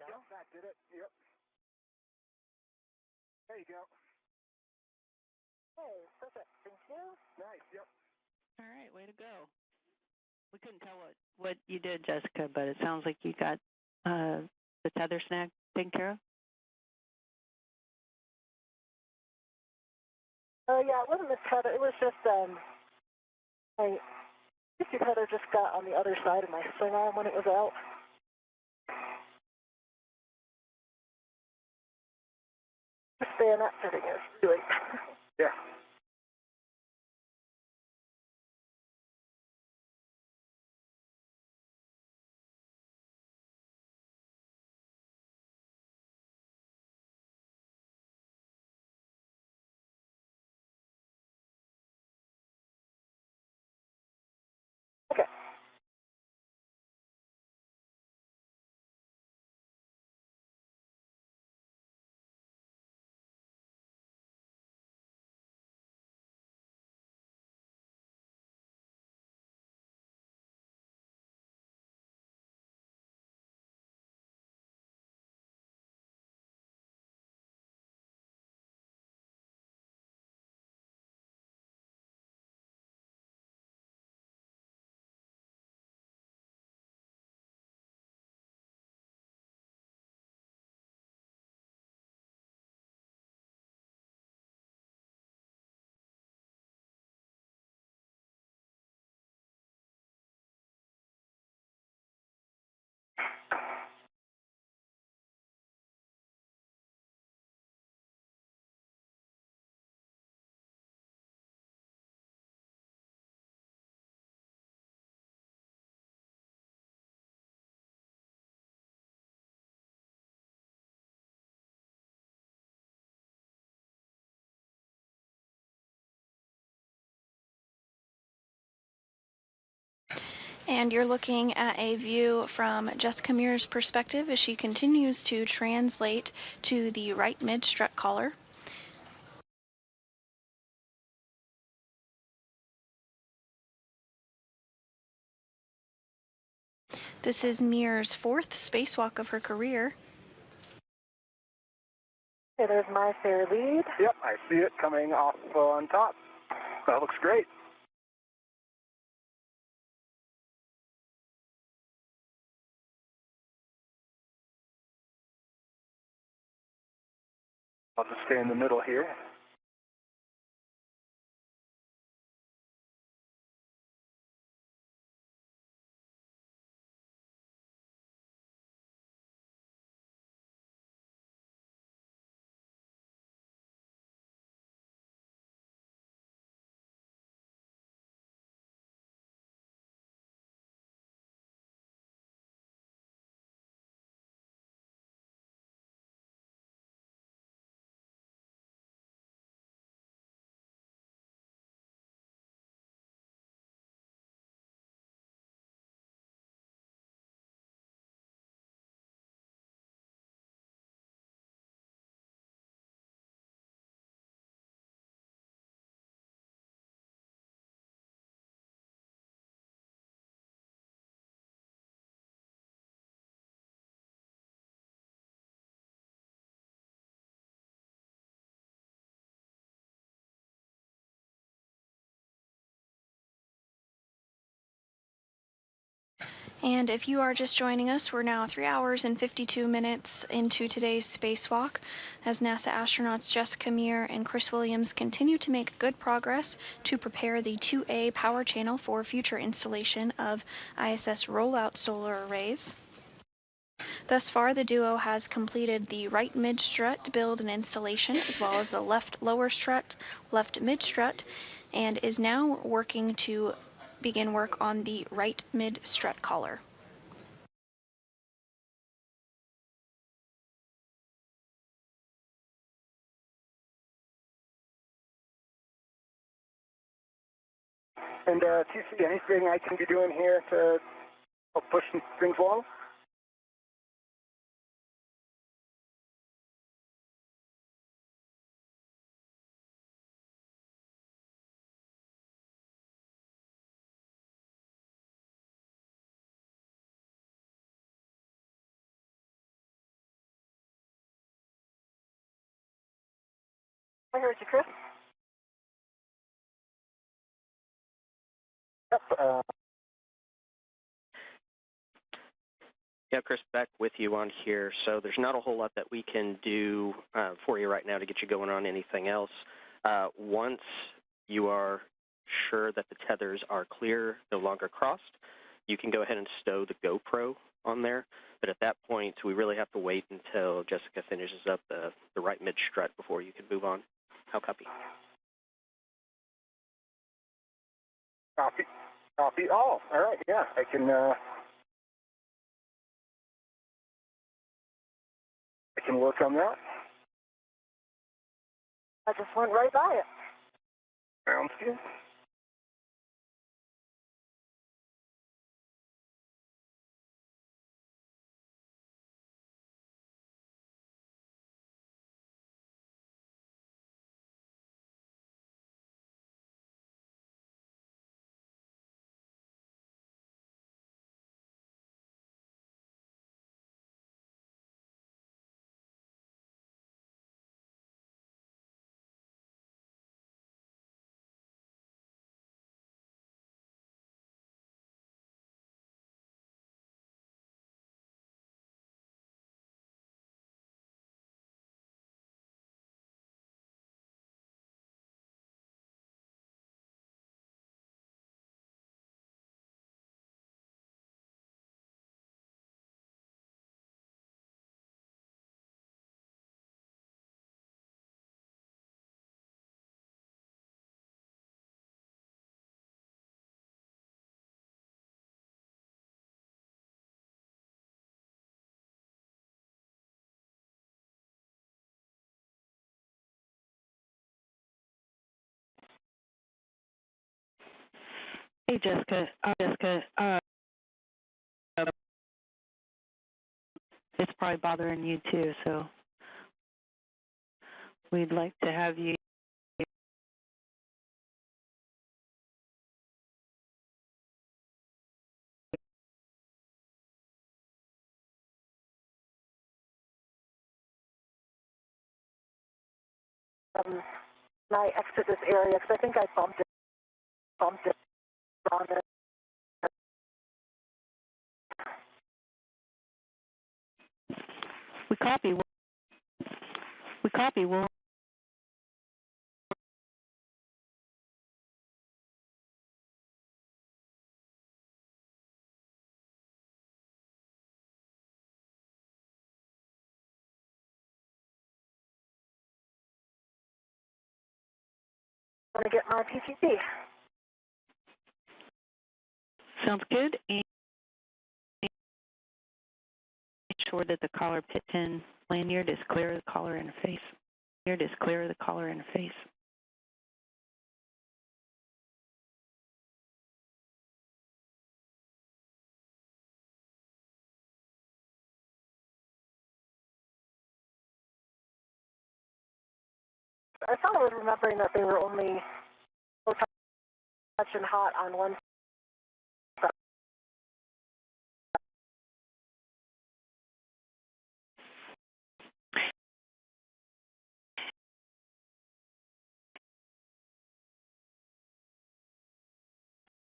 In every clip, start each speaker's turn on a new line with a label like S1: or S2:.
S1: go.
S2: Yep, that did it. Yep. There you go.
S1: Hey, perfect. Thank you.
S2: Nice, yep.
S3: All right, way to go. We couldn't tell what you did, Jessica, but it sounds like you got the tether snag taken care of.
S1: Yeah, it wasn't the tether. It was just my safety tether just got on the other side of my swing arm when it was out. Just bayonet fitting is really.
S2: Yeah.
S1: Okay.
S4: And you're looking at a view from Jessica Muir's perspective as she continues to translate to the right mid strut collar. This is Muir's fourth spacewalk of her career.
S1: Okay, there's my fair lead.
S2: Yep, I see it coming off on top. That looks great. I'll just stay in the middle here.
S4: And if you are just joining us, we're now 3 hours and 52 minutes into today's spacewalk as NASA astronauts Jessica Muir and Chris Williams continue to make good progress to prepare the 2A power channel for future installation of ISS rollout solar arrays. Thus far, the duo has completed the right mid strut build and installation, as well as the left lower strut, left mid strut, and is now working to begin work on the right mid strut collar.
S2: And TC, anything I can be doing here to help push things along?
S1: I heard you, Chris.
S2: Yep.
S5: Yeah, Chris, back with you on here. So there's not a whole lot that we can do for you right now to get you going on anything else. Once you are sure that the tethers are clear, no longer crossed, you can go ahead and stow the GoPro on there. But at that point, we really have to wait until Jessica finishes up the right mid-strut before you can move on. How copy?
S2: Copy. Copy. Oh, all right. Yeah, I can work on that.
S1: I just went right by it.
S2: Sounds good.
S3: Hey, Jessica. It's probably bothering you too, so we'd like to have you.
S1: When I exit this area, because I think I bumped it on it.
S3: We copy. We copy. We'll.
S1: I'm going to get my PCP.
S3: Sounds good. And make sure that the collar pit pin lanyard is clear of the collar interface. Lanyard is clear of the collar interface.
S1: I thought I was remembering that they were only touch and hot on one side.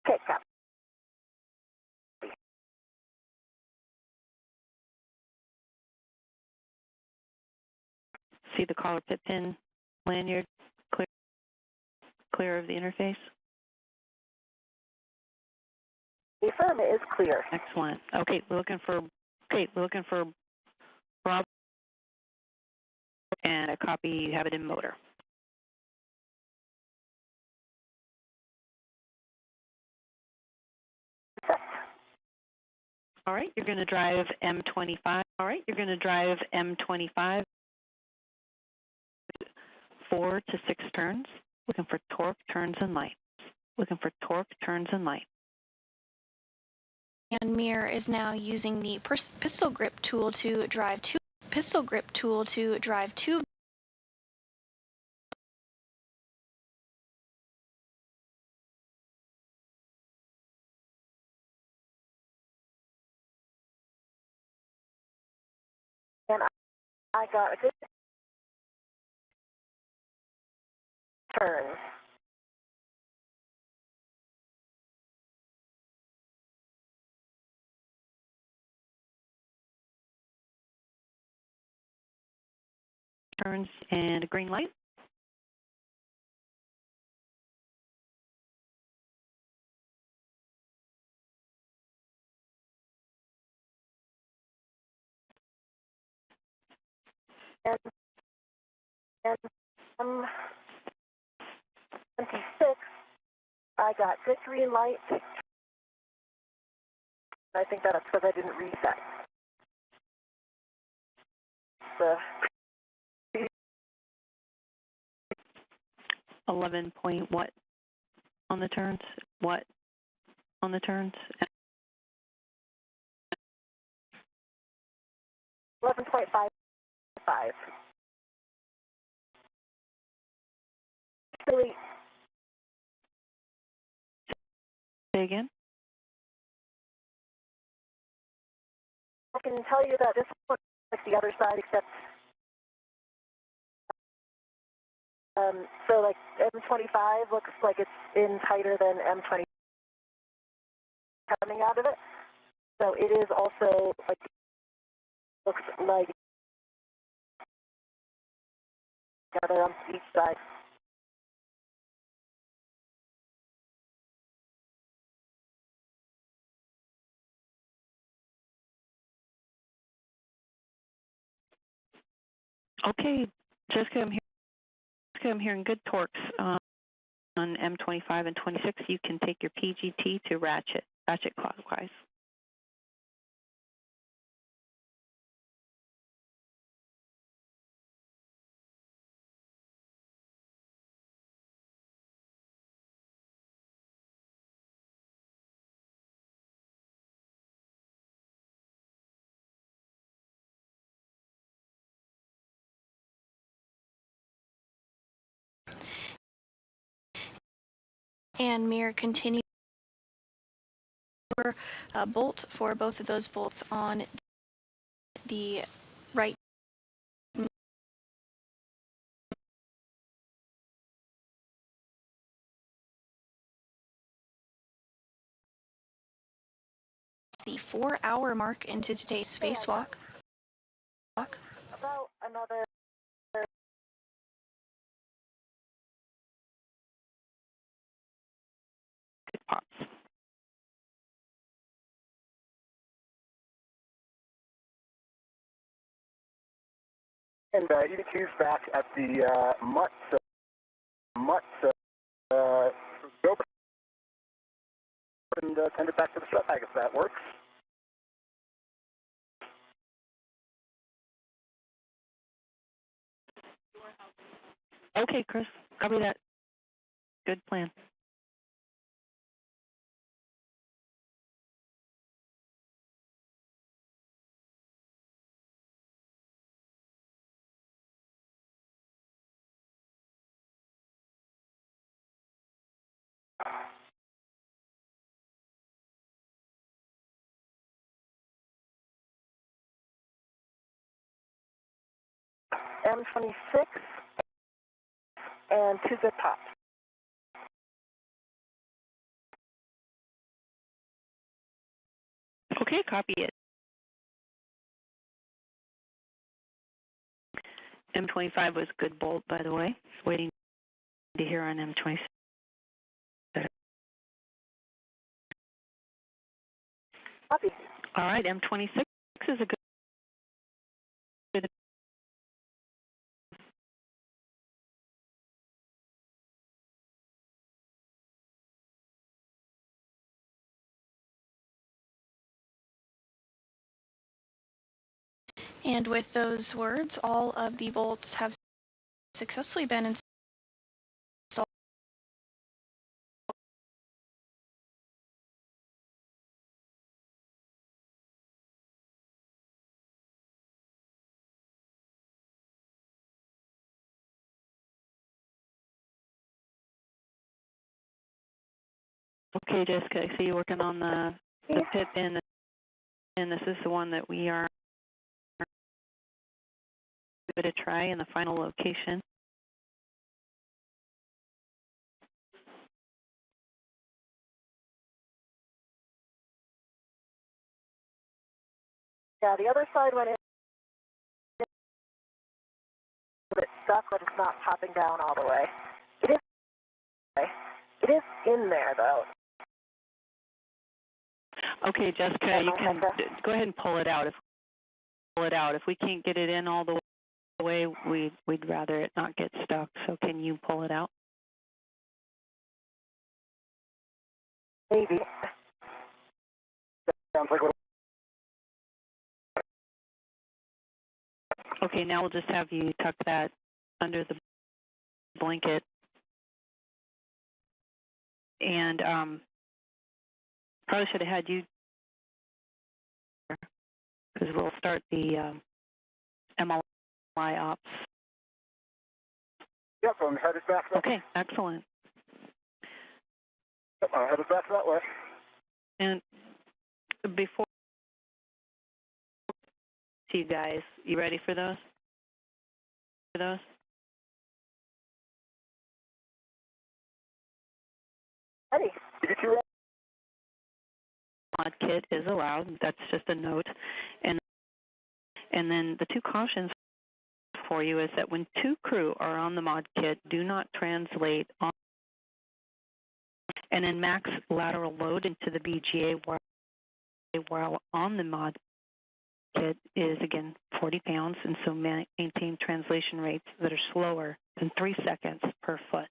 S1: Okay, copy.
S3: See the collar pit pin lanyard clear of the interface?
S1: The firm is clear.
S3: Excellent. Okay, we're looking for Rob and a copy. You have it in motor. All right, you're going to drive M25. All right, you're going to drive M25 4 to 6 turns. Looking for torque, turns, and light. Looking for torque, turns, and light.
S4: And Mir is now using the pistol grip tool to drive two. Pistol grip tool to drive two.
S1: And I got a good turn.
S3: Turns and a green light.
S1: And 26, I got good green light. I think that's because I didn't reset. The
S3: 11 point what on the turns? What on the turns?
S1: 11.55. Really,
S3: Say again?
S1: I can tell you that this looks like the other side, except so like M25 looks like it's in tighter than M20 coming out of it. So it is also like looks like together on each side.
S3: Okay, Jessica, I'm hearing good torques on M25 and 26. You can take your PGT to ratchet clockwise.
S4: And mirror continue bolt for both of those bolts on the right. The 4-hour mark into today's spacewalk.
S1: About another
S3: Pops.
S2: And EDQ's back at the go and send it back to the strut bag if that works.
S3: Okay, Chris, copy that. Good plan.
S1: M26 and 2 good pops.
S3: Okay, copy it. M25 was good bolt, by the way. Waiting to hear on M26.
S1: Copy.
S3: All right, M26 is a good.
S4: And with those words, all of the bolts have successfully been installed.
S3: Okay, Jessica, I see you working on the pit pin, and this is the one that we are give it a try in the final location.
S1: Yeah, the other side went in a bit stuck, but it's not popping down all the way. It is in there, though.
S3: Okay, Jessica, you can go ahead and pull it out. If we can't get it in all the way, we'd rather it not get stuck. So can you pull it out?
S2: Maybe. Sounds like what.
S3: Okay, now we'll just have you tuck that under the blanket. And probably should have had you, because we'll start the MLI ops.
S2: Yep, I'm headed back.
S3: Okay, excellent.
S2: Yep, I'm headed back that way.
S3: And before you guys, you ready for those?
S1: Ready.
S3: Mod kit is allowed. That's just a note. And then the two cautions for you is that when two crew are on the mod kit, do not translate on and then max lateral load into the BGA while on the mod kit is again 40 pounds, and so maintain translation rates that are slower than 3 seconds per foot.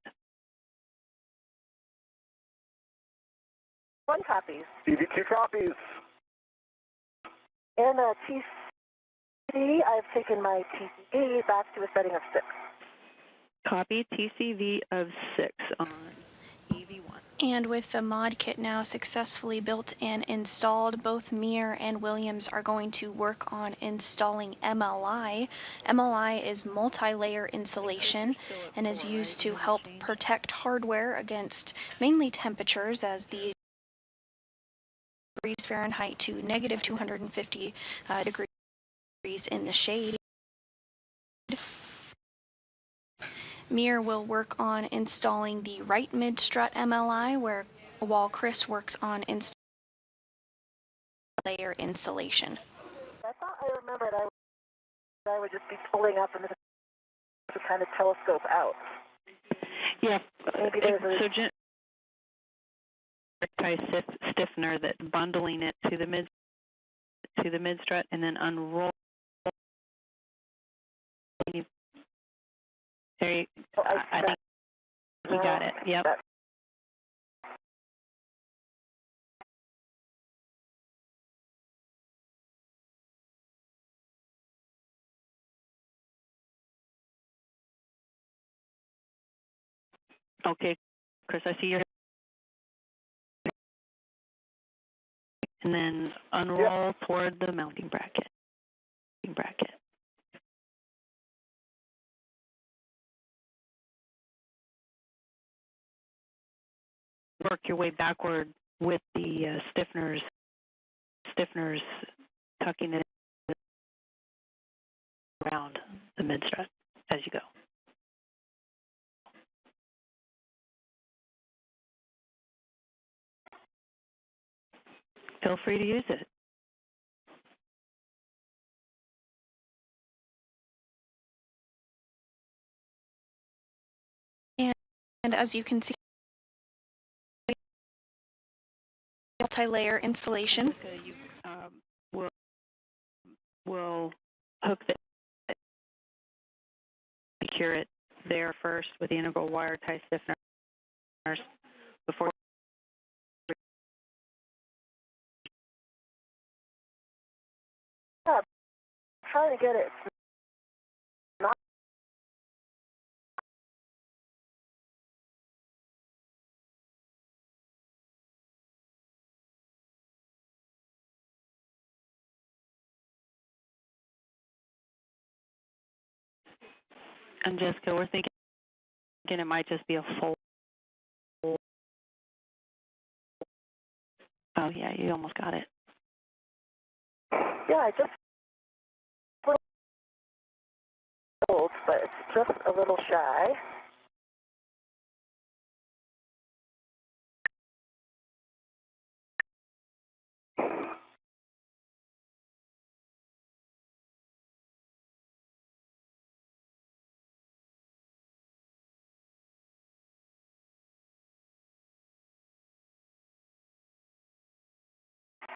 S1: 1 copies.
S2: DV2 copies.
S1: And TCD, I've taken my TCD back to a setting of 6.
S3: Copy TCV of 6 on EV1.
S4: And with the mod kit now successfully built and installed, both Mir and Williams are going to work on installing MLI. MLI is multi-layer insulation and is used to help protect hardware against mainly temperatures, as the degrees Fahrenheit to negative 250 degrees in the shade. Mir will work on installing the right mid-strut MLI, while Chris works on installing layer insulation.
S1: I thought I remembered I would just be pulling up and to kind of telescope out.
S3: Yeah,
S1: Maybe there's
S3: so tie stiffener, that bundling it to the mid strut and then unroll. There you, I think you got it. Yep. Okay, Chris, I see your. And then unroll toward the mounting bracket. Work your way backward with the stiffeners tucking it around the mid strut as you go. Feel free to use it.
S4: And as you can see, multi-layer insulation.
S3: We'll hook it, secure it there first with the integral wire tie stiffeners before.
S1: Yeah, I'm trying to get it.
S3: And Jessica, we're thinking it might just be a fold. Oh yeah, you almost got it.
S1: Yeah, I just fold, but it's just a little shy.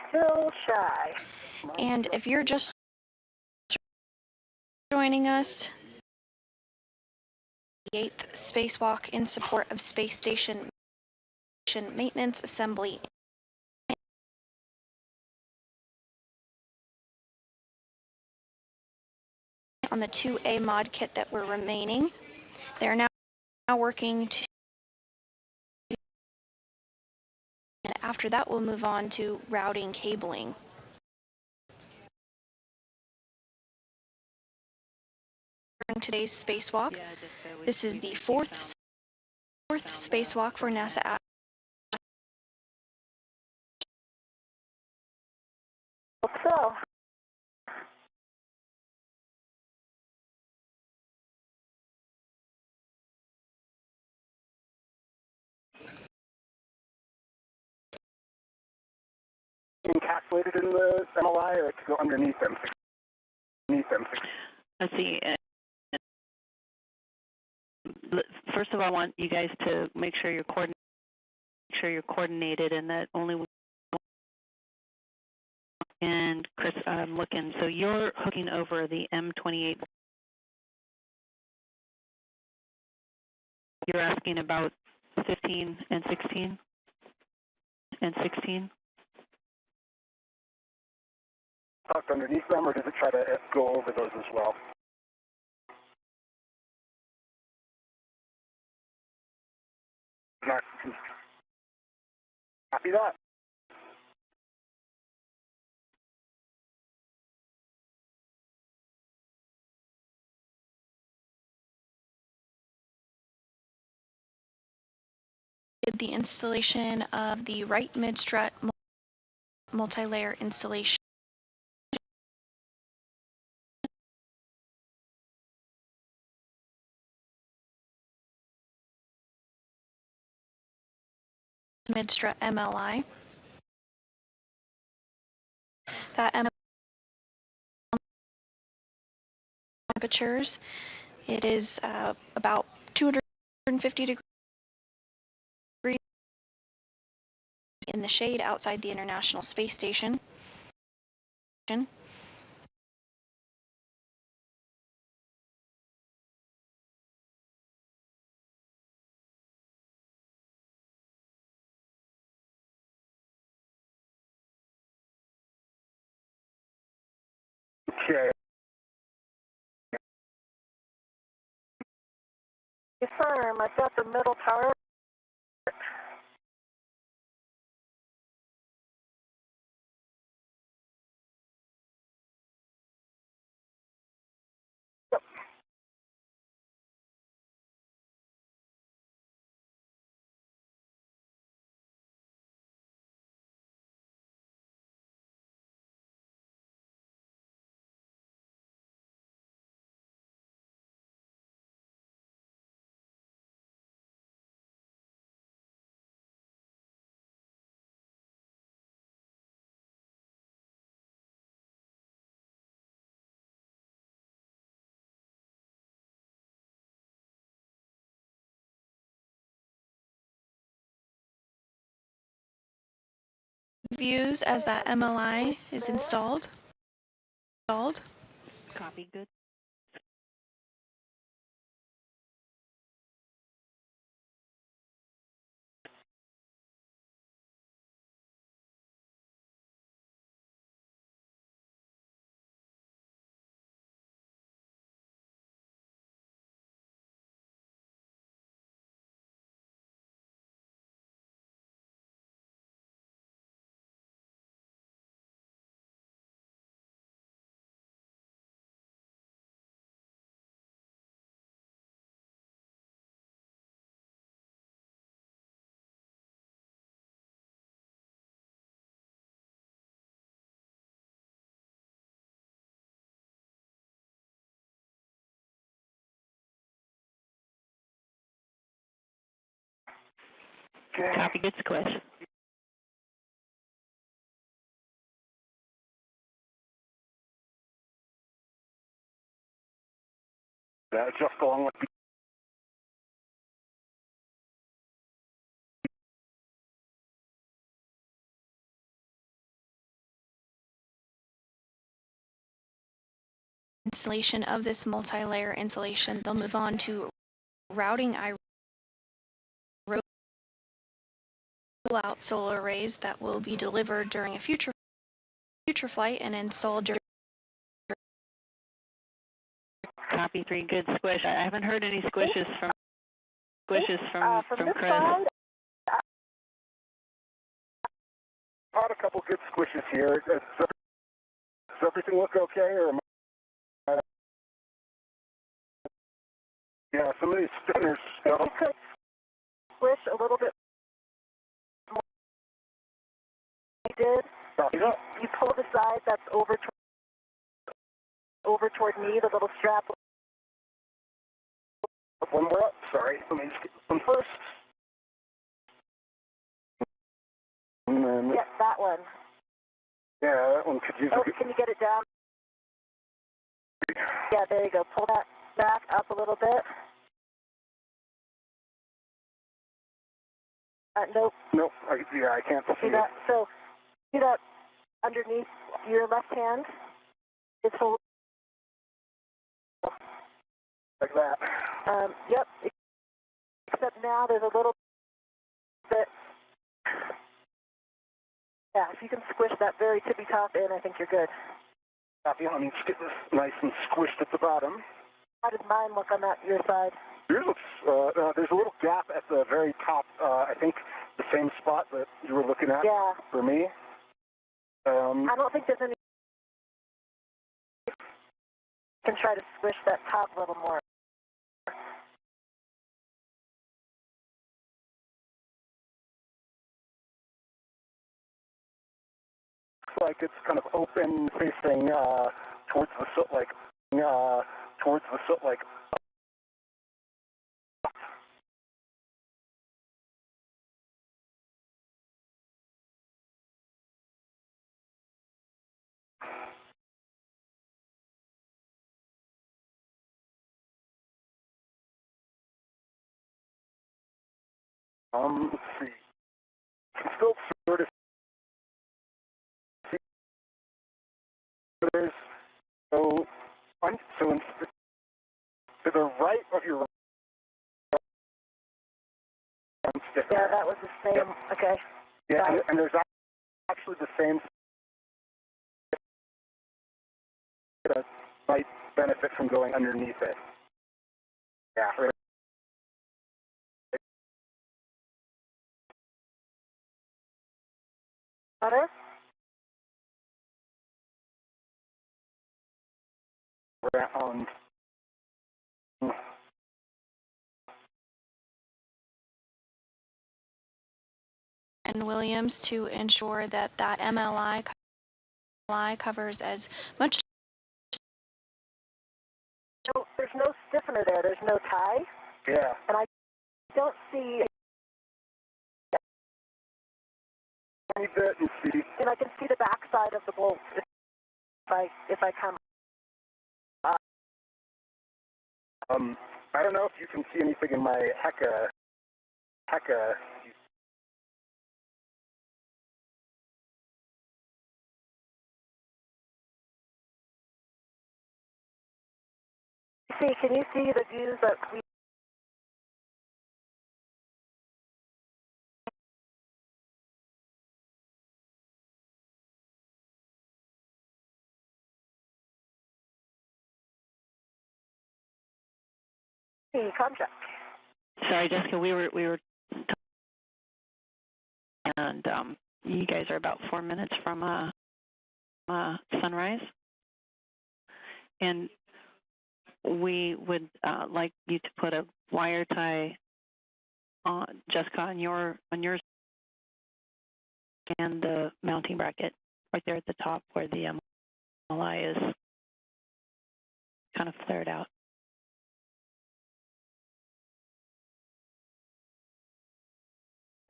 S1: Still shy.
S4: And if you're just joining us, the 8th spacewalk in support of space station maintenance assembly on the 2A mod kit that were remaining. They're now working to, and after that we'll move on to routing cabling. During today's spacewalk, this is the fourth spacewalk for NASA.
S1: So,
S2: encapsulated in the MLI, or to go underneath them?
S3: Let's see. First of all, I want you guys to make sure you're coordinated, and that only. And Chris, I'm looking. So you're hooking over the M28. You're asking about 15 and 16 and 16.
S2: Tucked underneath them, or does it try to go over those as well? Not copy that.
S4: Did the installation of the right mid-strut multi-layer installation. Mid-strut MLI. That temperatures, it is about 250 degrees in the shade outside the International Space Station.
S2: Okay.
S1: confirm, I've got the middle tower. Yep.
S4: Views as that MLI is installed.
S3: Copy, good.
S2: Okay.
S3: Copy, good, Chris.
S2: Just along with
S4: installation of this multi-layer insulation. They'll move on to routing roll-out solar arrays that will be delivered during a future flight and installed during.
S3: Copy 3, good squish. I haven't heard any squishes from
S1: from
S3: Chris.
S1: side,
S2: Caught a couple good squishes here. Does everything look okay, or am I... Yeah, some of these spinners.
S1: if you could squish a little bit more. I did. You pull the side that's over toward me, the little strap.
S2: One more up. Sorry, let me just get this one first. And then,
S1: Yes, that one.
S2: yeah, that one could use
S1: Oh,
S2: a good...
S1: can you get it down? Yeah, there you go. Pull that back up a little bit. Nope.
S2: Nope, I can't see
S1: See
S2: it.
S1: that? So, see that underneath your left hand? It's hold.
S2: Like that.
S1: Yep. Except now there's a little bit. Yeah, if you can squish that very tippy top in, I think you're good.
S2: Copy. Let me just get this nice and squished at the bottom.
S1: How does mine look on that your side?
S2: Yours looks, there's a little gap at the very top, I think the same spot that you were looking at
S1: Yeah.
S2: for me.
S1: I don't think there's any. You can try to squish that top a little more.
S2: Looks like it's kind of open, facing towards the soot, like. Let's see. You can still sort of see there's so to the right of your
S1: Yeah, that was the same.
S2: Yep.
S1: Okay.
S2: Yeah, and there's actually the same that might benefit from going underneath it. Yeah, right.
S1: Better?
S2: Around.
S4: And Williams to ensure that that MLI covers as much.
S1: No, there's no stiffener there. There's no tie.
S2: Yeah.
S1: And I don't see.
S2: Tiny bit and see.
S1: And I can see the backside of the bolt if I come.
S2: I don't know if you can see anything in my Heka.
S1: See, can you see the views that we? The contract.
S3: Sorry, Jessica, we were and you guys are about 4 minutes from sunrise, and we would like you to put a wire tie on, Jessica, on yours, and the mounting bracket right there at the top where the MLI is kind of flared out.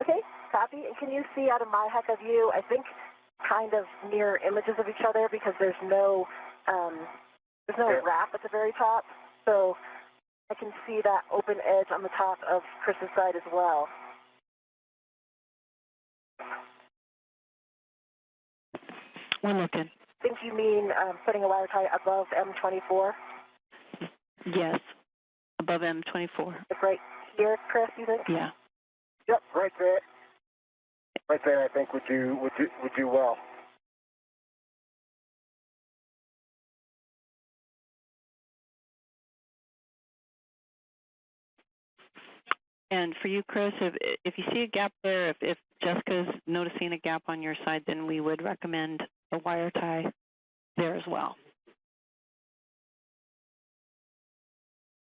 S1: Okay, copy. And can you see out of my Heka view? I think kind of mirror images of each other because there's no wrap at the very top, so I can see that open edge on the top of Chris's side as well.
S3: We're looking.
S1: think you mean putting a wire tie above M24?
S3: Yes, above M24.
S1: Like right here, Chris, you think?
S3: Yeah.
S2: Yep, right there. Right there, I think would do well.
S3: And for you, Chris, if you see a gap there, if Jessica's noticing a gap on your side, then we would recommend a wire tie there as well.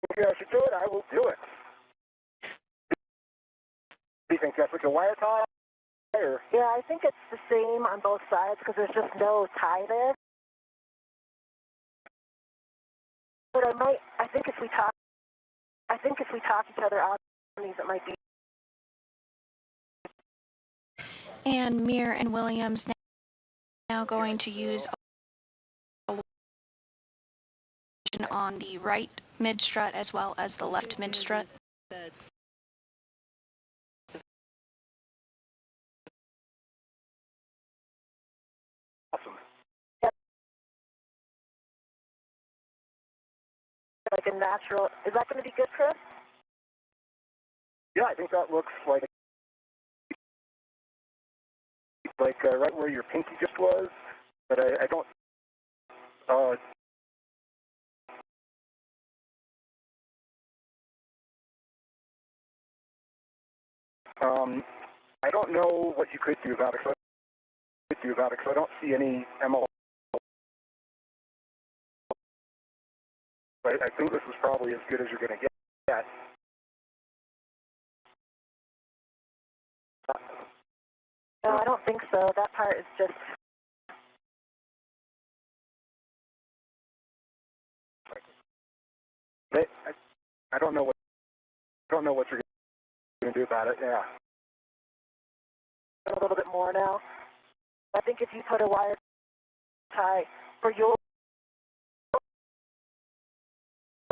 S2: If I should do it, I will do it. Do you think that's like a wire tie? Or?
S1: Yeah, I think it's the same on both sides because there's just no tie there. But I think if we talk each other out on these, it might be.
S4: And Mir and Williams now going to use on the right mid strut as well as the left mid strut.
S2: Awesome.
S1: Like a natural. Is that going to be good, Chris?
S2: Yeah, I think that looks like right where your pinky just was, but I don't. I don't know what you could do about it. Because I don't see any MLI. I think this is probably as good as you're going to get.
S1: No, I don't think so. That part is just.
S2: I don't know what you're going to do about it. Yeah.
S1: A little bit more now. I think if you put a wire tie for your.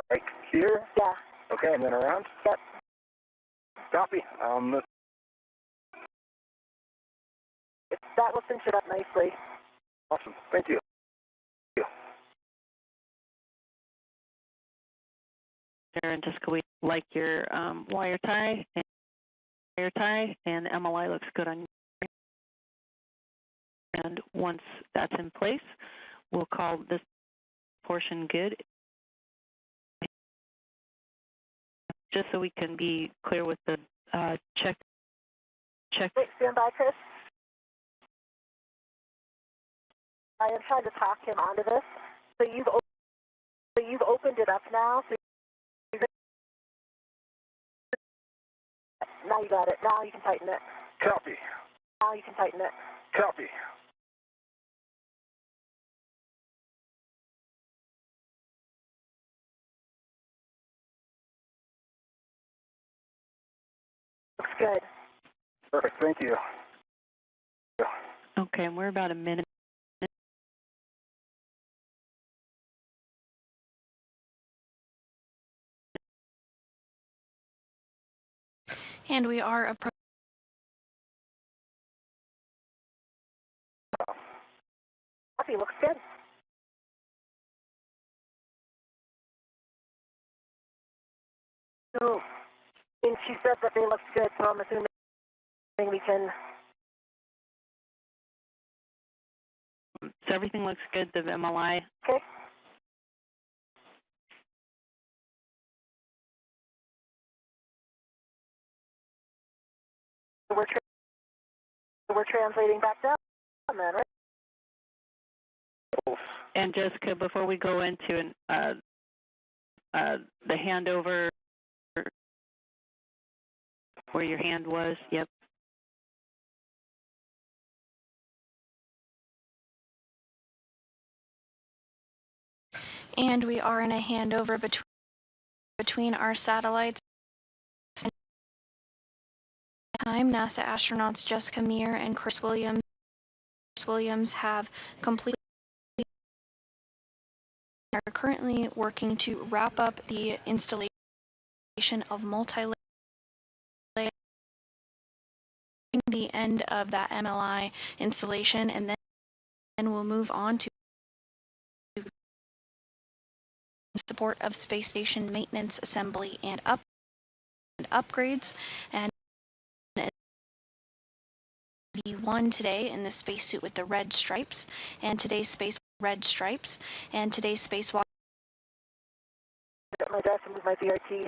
S2: Like here?
S1: Yeah.
S2: Okay, and then around?
S1: Yep.
S2: Copy.
S1: That will cinch it up nicely.
S2: Awesome. Thank you.
S3: And Jessica, we like your wire tie and the MLI looks good on you. And once that's in place, we'll call this portion good. Just so we can be clear with the check.
S1: Wait, stand by, Chris. I am trying to talk him onto this. So you've opened it up now. So now you got it. Now you can tighten it.
S2: Copy.
S1: Now you can tighten it.
S2: Copy.
S1: Looks good.
S2: Perfect. Thank you.
S3: Okay, and we're about a minute.
S4: And we are approaching.
S1: Copy. Looks good. So, and she said that they looked good, so I'm assuming we can.
S3: So everything looks good, the MLI.
S1: Okay. We're translating back down then, right?
S3: And Jessica, before we go into the handover where your hand was, yep.
S4: And we are in a handover between our satellites. Time, NASA astronauts Jessica Mir and Chris Williams have completed. Are currently working to wrap up the installation of multi-layer. The end of that MLI installation, and then we'll move on to support of space station maintenance, assembly, and upgrades. And V1 today in the spacesuit with the red stripes, and today's spacewalk.
S1: My desk and move my VRT.
S2: You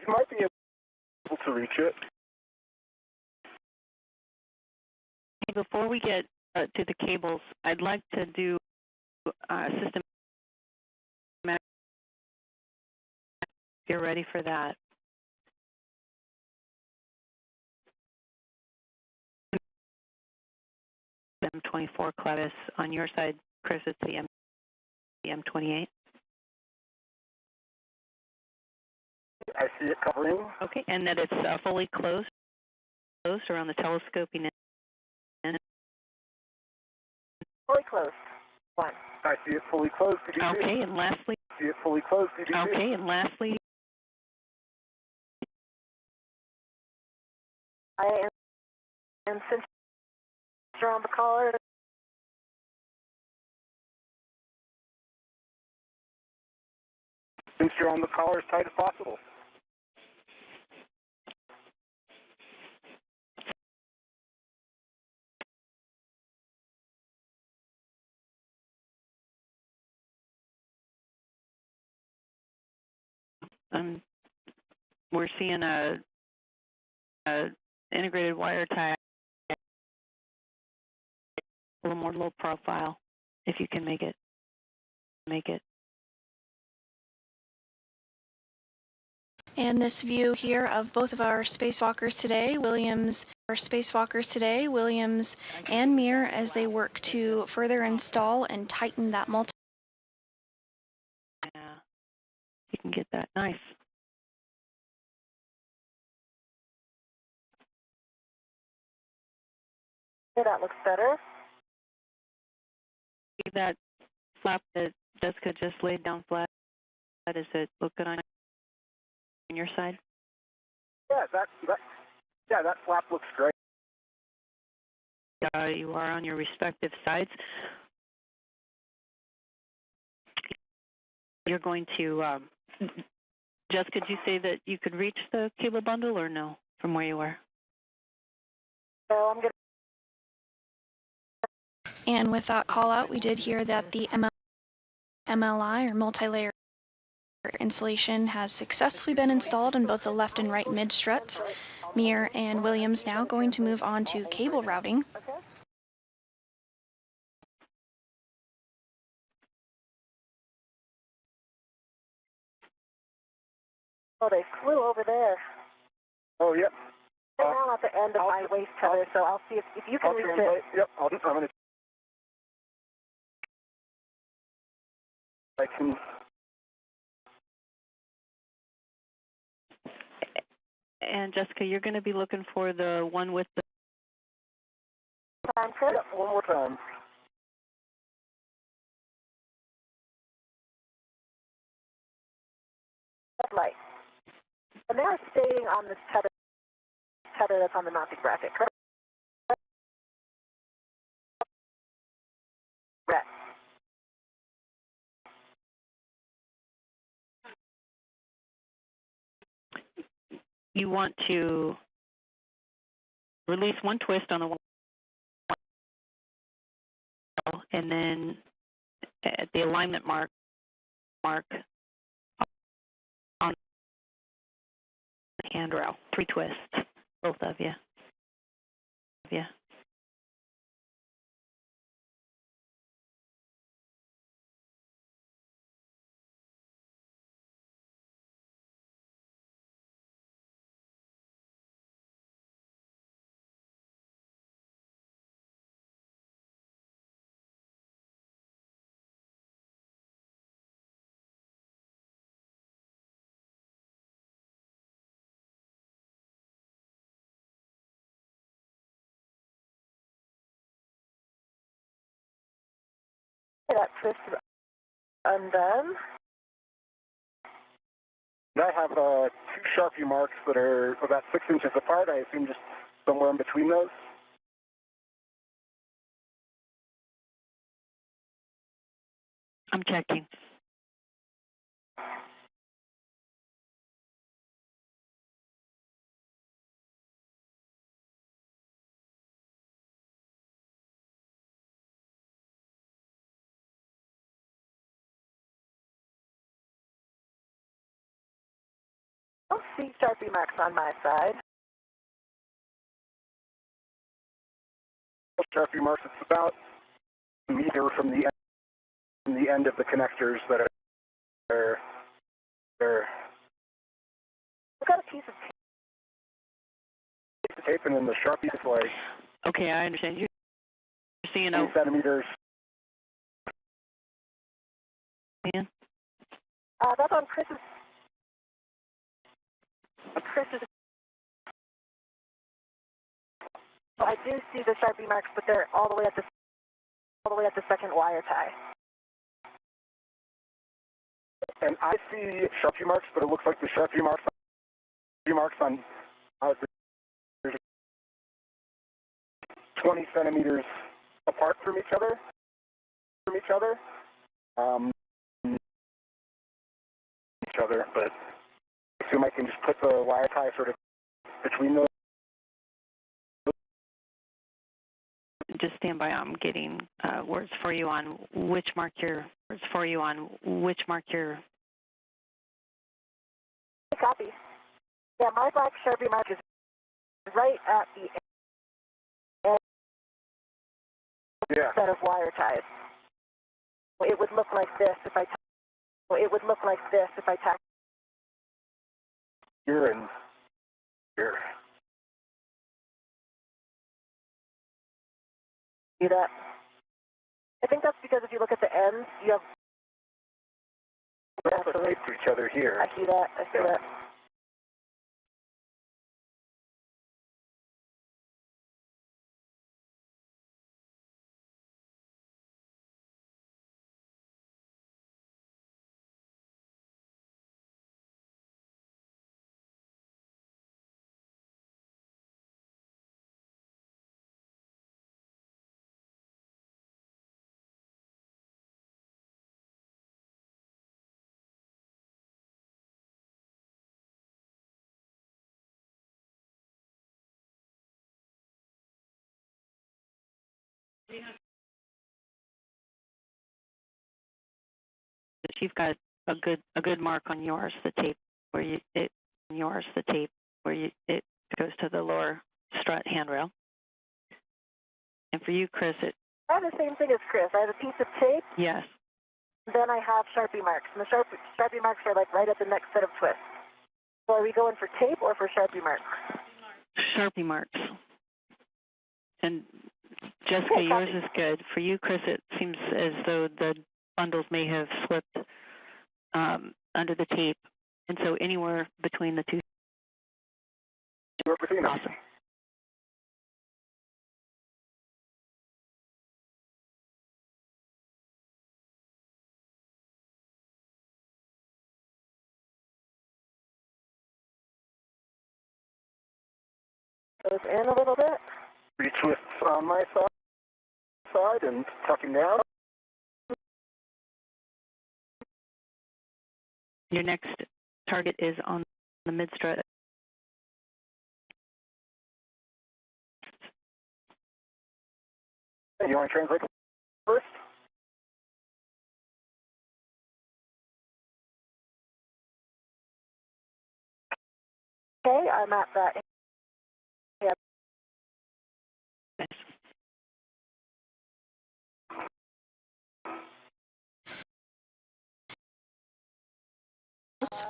S2: might be able to reach it.
S3: Before we get to the cables, I'd like to do system. You're ready for that. M24 Clevis on your side, Chris. It's the M28.
S2: I see it covering.
S3: Okay, and that it's fully closed around the telescoping end.
S1: Fully closed. 1.
S2: I see it fully closed.
S3: Okay, and lastly.
S2: I see it fully closed.
S3: Okay, and lastly.
S1: And since you're on the caller,
S2: Since you're on the collar as tight as possible.
S3: We're seeing a integrated wire tie, a little more low profile, if you can make it.
S4: And this view here of both of our spacewalkers today, Williams and Mir, as they work to further install and tighten that
S3: Yeah, you can get that. Nice.
S1: yeah, that looks better.
S3: See that flap that Jessica just laid down flat? Does it look good on your side?
S2: Yeah, that flap looks great.
S3: You are on your respective sides. You're going to, Jessica, did you say that you could reach the cable bundle or no from where you were?
S1: So I'm going to.
S4: And with that call out, we did hear that the MLI, or multi-layer insulation, has successfully been installed in both the left and right mid struts. Mir and Williams now going to move on to cable routing.
S1: Okay. Oh, they flew over there.
S2: Oh, yep.
S1: They're now at the end of my waist tether, so I'll see if you can reach it.
S2: Yep, I'm going to. I can.
S3: And Jessica, you're going to be looking for the one with the.
S1: Time, Chris?
S2: Yep, one more time.
S1: Headlight. And they're staying on this tether that's on the mounting bracket, correct? Correct.
S3: You want to release one twist on the wall, and then at the alignment mark on the handrail. 3 twists, both of you. Yeah.
S1: That twist is undone.
S2: I have 2 Sharpie marks that are about 6 inches apart. I assume just somewhere in between those.
S3: I'm checking.
S1: see Sharpie marks on my side.
S2: Sharpie marks, it's about a meter from the end of the connectors that are
S1: I've got a piece of
S2: tape, and then the Sharpie is like
S3: Okay, I understand. You're seeing
S2: 20 centimeters.
S3: man?
S1: that's on Chris's. So I do see the Sharpie marks, but they're all the way at the second wire tie.
S2: And I see Sharpie marks, but it looks like the Sharpie marks on there's 20 centimeters apart from each other. But I assume I can just put the wire tie sort of between those.
S3: Just stand by. I'm getting words for you on which mark you're.
S1: Copy. Yeah, my black Sharpie mark is right at the end set of wire ties. It would look like this if I. Tack.
S2: Here and here.
S1: See that? I think that's because if you look at the ends, you have.
S2: They're also taped to each other here.
S1: I see that.
S3: You've got a good mark on yours, the tape it goes to the lower strut handrail. And for you, Chris,
S1: I have the same thing as Chris. I have a piece of tape.
S3: Yes.
S1: Then I have Sharpie marks, and the Sharpie marks are like right at the next set of twists. So are we going for tape or for Sharpie marks?
S3: Sharpie marks. And Jessica,
S1: Okay,
S3: yours is good. For you, Chris, it seems as though the bundles may have slipped under the tape, and so anywhere between the two. Awesome.
S1: Goes in a little bit.
S2: Retwists on my side and tucking down.
S3: Your next target is on the mid strut.
S2: You want to translate first?
S1: Okay, I'm at that. Yeah.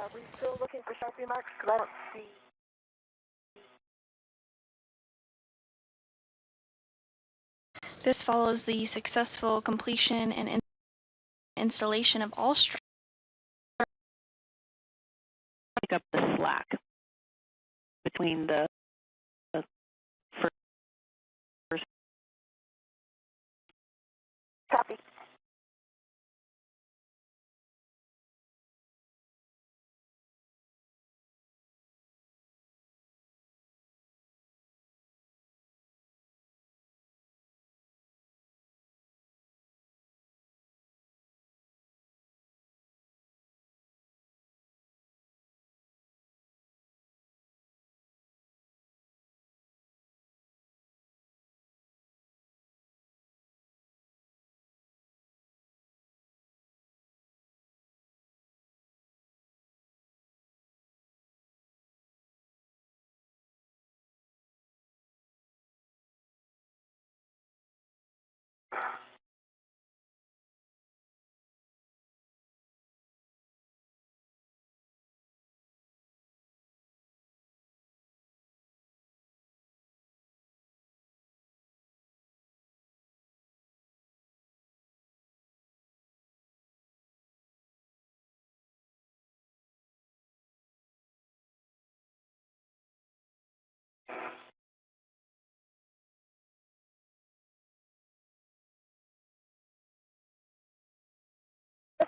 S1: Are we still looking for Sharpie marks? Because I don't see.
S4: This follows the successful completion and installation of all struts.
S3: Pick up the slack between the first.
S1: Copy.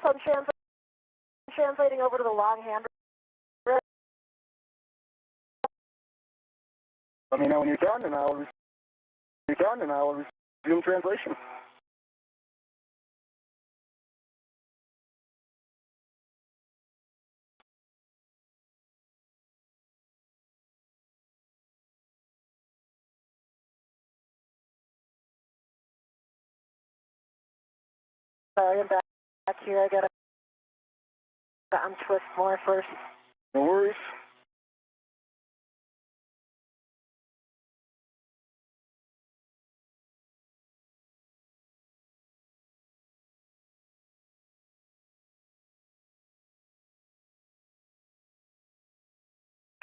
S1: I'm translating over to the long hand.
S2: Let me know when you're done, and I'll resume translation.
S1: Sorry, I'm back here. I gotta untwist more first.
S2: No worries.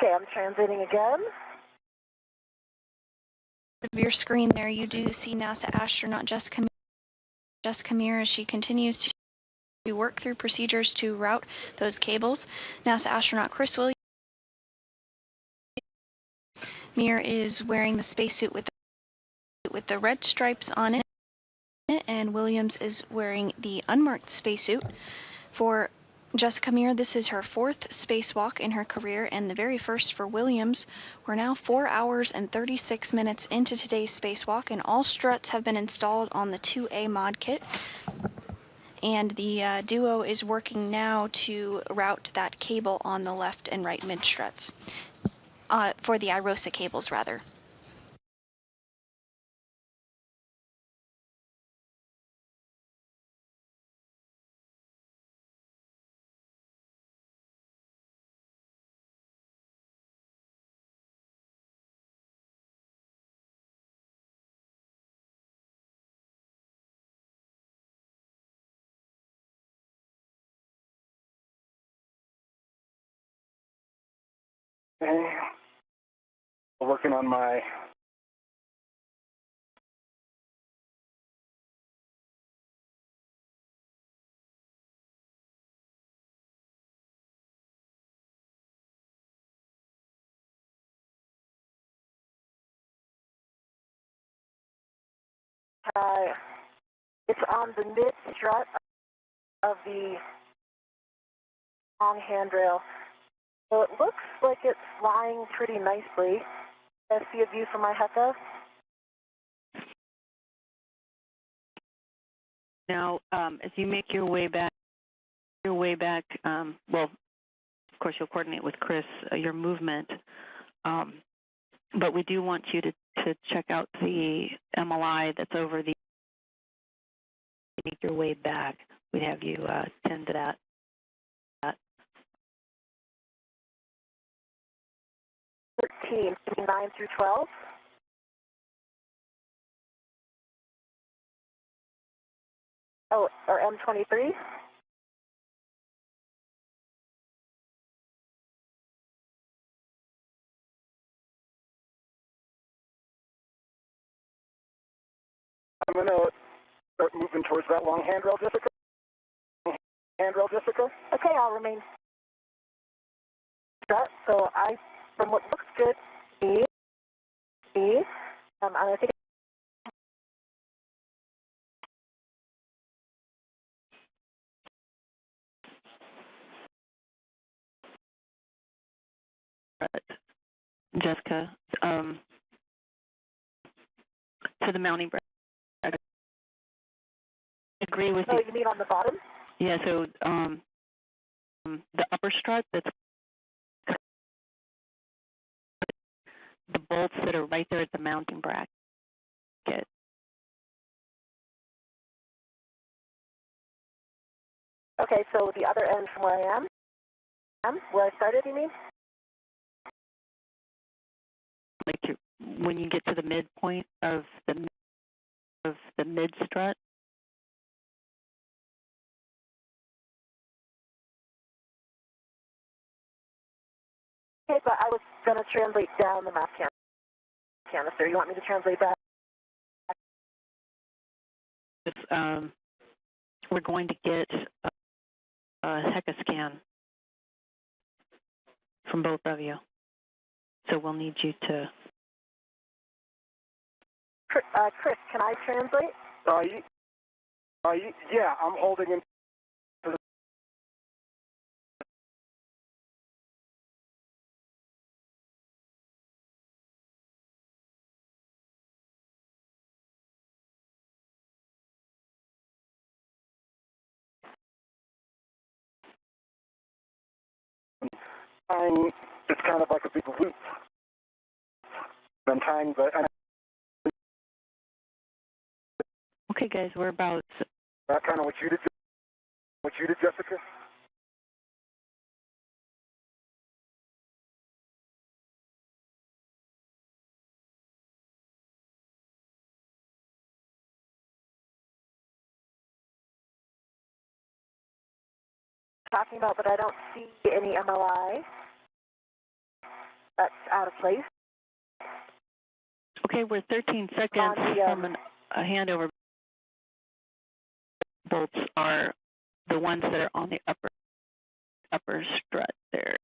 S1: Okay, I'm translating again.
S4: Of your screen there, you do see NASA astronaut Jessica Meir as she continues to work through procedures to route those cables. NASA astronaut Chris Williams is wearing the spacesuit with the red stripes on it, and Williams is wearing the unmarked spacesuit. For Jessica Meir, this is her 4th spacewalk in her career and the very first for Williams. We're now 4 hours and 36 minutes into today's spacewalk, and all struts have been installed on the 2A mod kit. And the duo is working now to route that cable on the left and right mid struts. For the IROSA cables, rather.
S2: Okay. Working on my
S1: It's on the mid strut of the long handrail. So it looks like it's flying pretty nicely. I see a view from my HECA.
S3: Now, as you make your way back, well, of course, you'll coordinate with Chris your movement, but we do want you to check out the MLI that's over the. Make your way back. We'd have you tend to that.
S1: 13, 9 through 12. Oh, or M23.
S2: I'm going to start moving towards that long handrail, Jessica.
S1: Okay, I'll remain strut. So from what looks good, and I think
S3: Jessica, to the mounting bracket. I agree with you.
S1: you mean on the bottom?
S3: Yeah, so the upper strut, that's the bolts that are right there at the mounting bracket.
S1: Okay, so the other end from where I am, where I started, you mean?
S3: Like when you get to the midpoint of the mid strut.
S1: Okay, but I was going to translate down the mass canister. You want me to translate back?
S3: We're going to get a HECA scan from both of you. So we'll need you to...
S1: Chris, can I translate?
S2: Yeah, I'm holding in tying, it's kind of like a big loop. I'm tying the.
S3: Okay, guys, we're about.
S2: That kind of what you did, Jessica.
S1: Talking about, but I don't see any MLI. That's out of place.
S3: Okay, we're 13 seconds from a handover. Bolts are the ones that are on the upper strut there.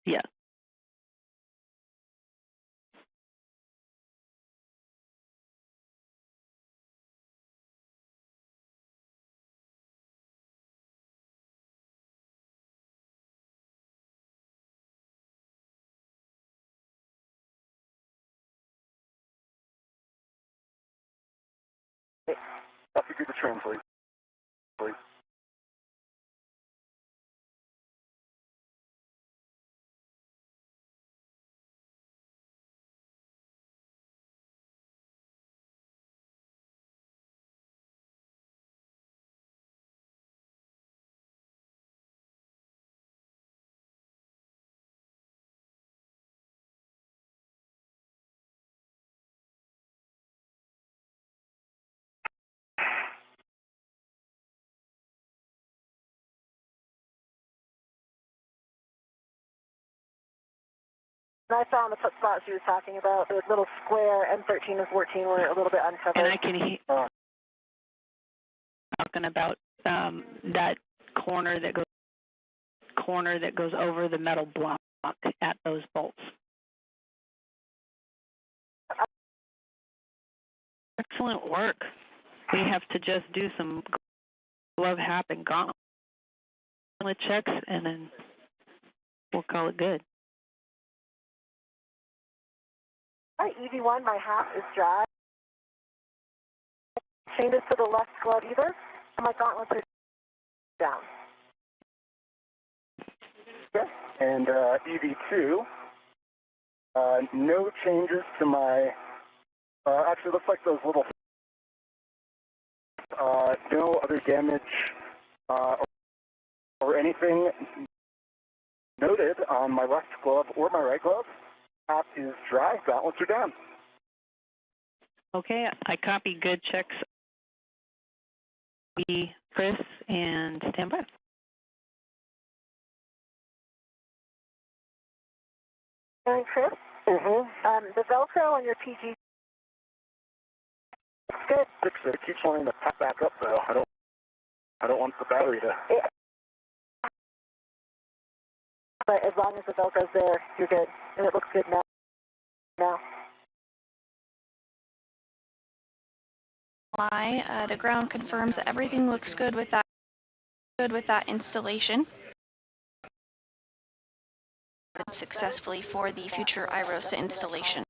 S3: Yeah.
S2: I'll figure the translate, please.
S1: And I saw in the spot she was talking about, the little square M13 and 14 were a little bit uncovered.
S3: And I can hear talking about that corner that goes over the metal block at those bolts. Excellent work. We have to just do some glove hap and gauntlet checks, and then we'll call it good.
S1: All right, EV1, my hat is dry. Changes to the left glove either, and my gauntlets are down.
S2: Okay. And EV2, no changes to my, actually looks like those little, no other damage or anything noted on my left glove or my right glove. Hat is dry, gauntlets are down.
S3: Okay, I copy good checks. Be Chris and stand by.
S1: And Chris, the Velcro on your PG. Good.
S2: Fix it. It keeps wanting to pop back up though. I don't want the battery to.
S1: But as long as the Velcro's there, you're good, and it looks good now.
S4: The ground confirms that everything looks good with that installation. Successfully for the future IROSA installation.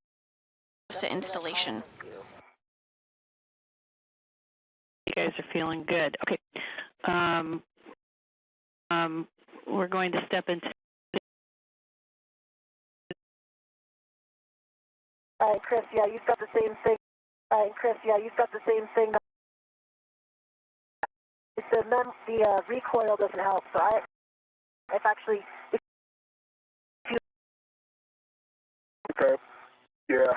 S3: You guys are feeling good. Okay. We're going to step into.
S1: Chris, yeah, you've got the same thing. Chris, yeah, you've got the same thing. The recoil doesn't help. So if actually.
S2: Okay. Yeah.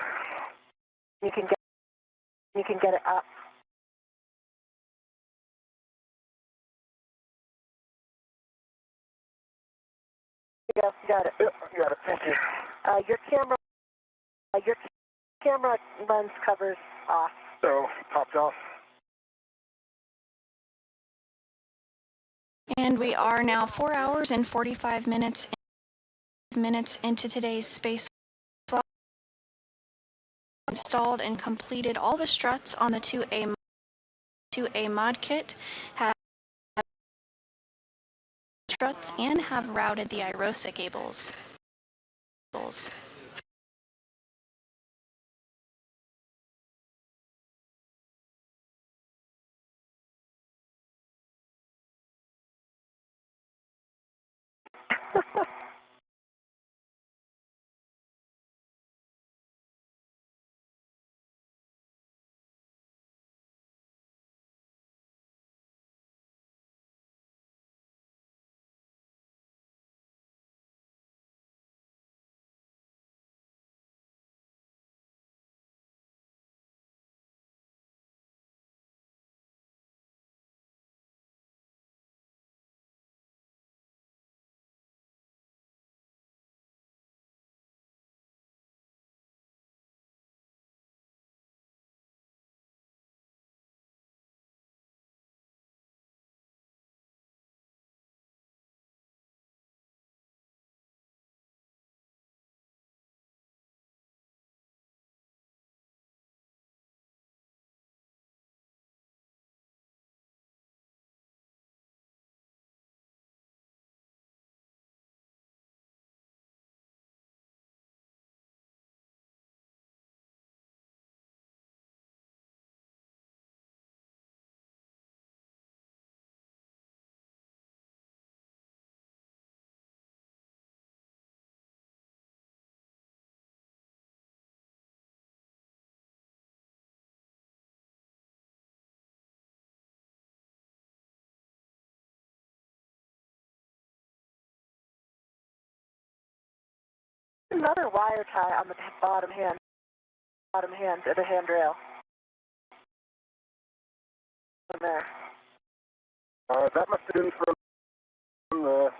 S1: You can get it up. Yeah, you got it.
S2: Yep, you got it. Thank you.
S1: Your camera lens covers off.
S2: So popped off.
S4: And we are now 4 hours and 45 minutes into today's spacewalk. Installed and completed all the struts on the 2A mod kit, have struts, and have routed the IROSA cables.
S1: Another wire tie on the bottom hand of the handrail. There.
S2: That must have been from the...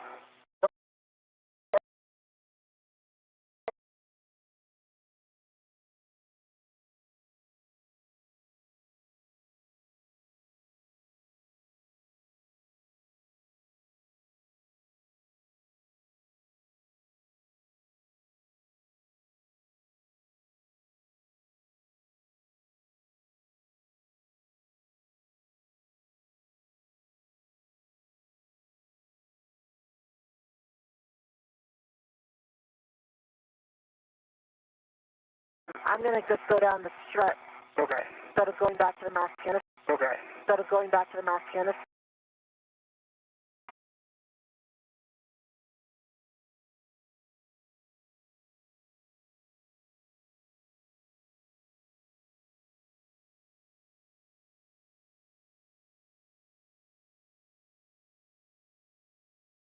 S1: I'm going to just go down the strut.
S2: Okay.
S1: Instead of going back to the mast canister.
S2: Okay.
S1: Instead of going back to the mast canister.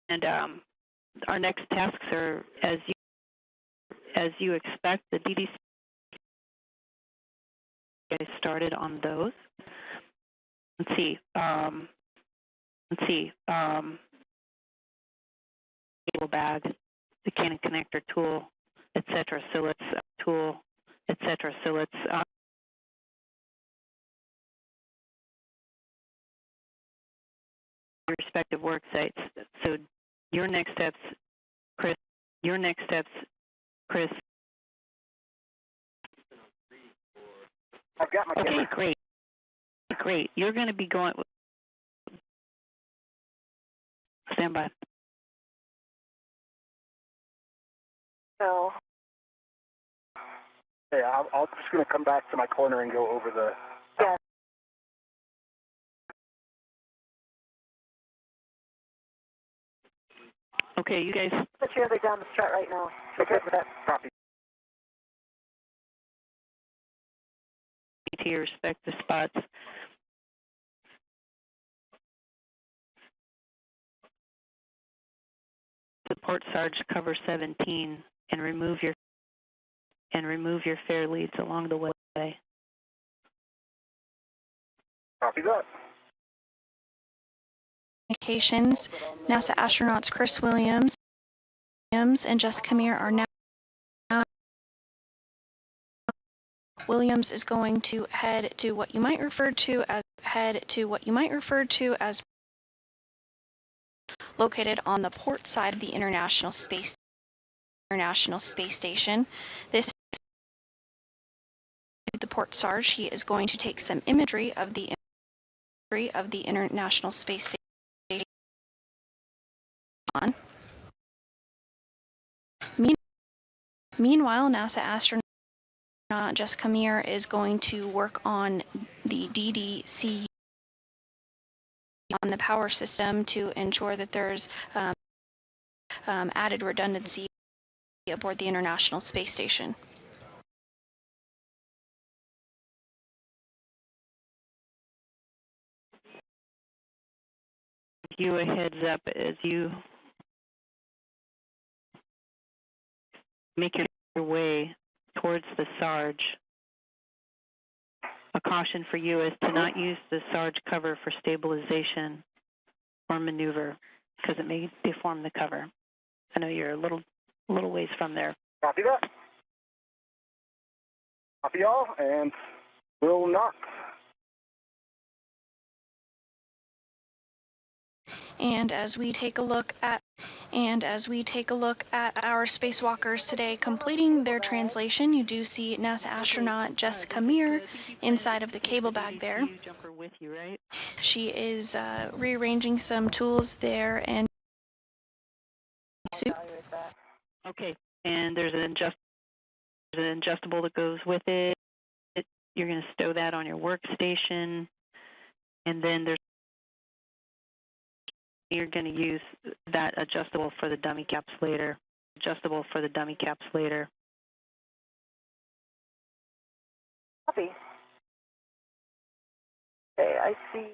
S3: And our next tasks are, as you expect, the DDC guys started on those. Let's see. Cable bag, the Canon connector tool, etc. So let's your respective work sites. So your next steps, Chris.
S2: I've got my camera.
S3: Okay, great. You're going to be going. Stand by.
S1: So.
S2: Yeah, I'm just going to come back to my corner and go over the...
S1: Yeah.
S3: Okay, you guys.
S1: Put your other down the strut right now.
S2: Okay, with that. Copy.
S3: To your respective spots. Support Sarge cover 17 and remove your fair leads along the way.
S2: Copy that.
S4: Communications, NASA astronauts Chris Williams and Jessica Meir are now. Williams is going to head to what you might refer to as located on the port side of the International Space Station. This is the port Sarge. He is going to take some imagery of the International Space Station. Meanwhile, NASA astronaut Jessica Meir is going to work on the DDC on the power system to ensure that there's added redundancy aboard the International Space Station.
S3: You a heads up as you make your way towards the Sarge. A caution for you is to not use the Sarge cover for stabilization or maneuver because it may deform the cover. I know you're a little ways from there.
S2: Copy that. Copy all, and we'll knock.
S4: And as we take a look at our spacewalkers today completing their translation, you do see NASA astronaut Jessica Meir inside of the cable bag there. She is rearranging some tools there and
S3: okay, and there's an adjustable that goes with it. You're going to stow that on your workstation, and then you're going to use that adjustable for the dummy caps later.
S1: Copy. Okay, I see.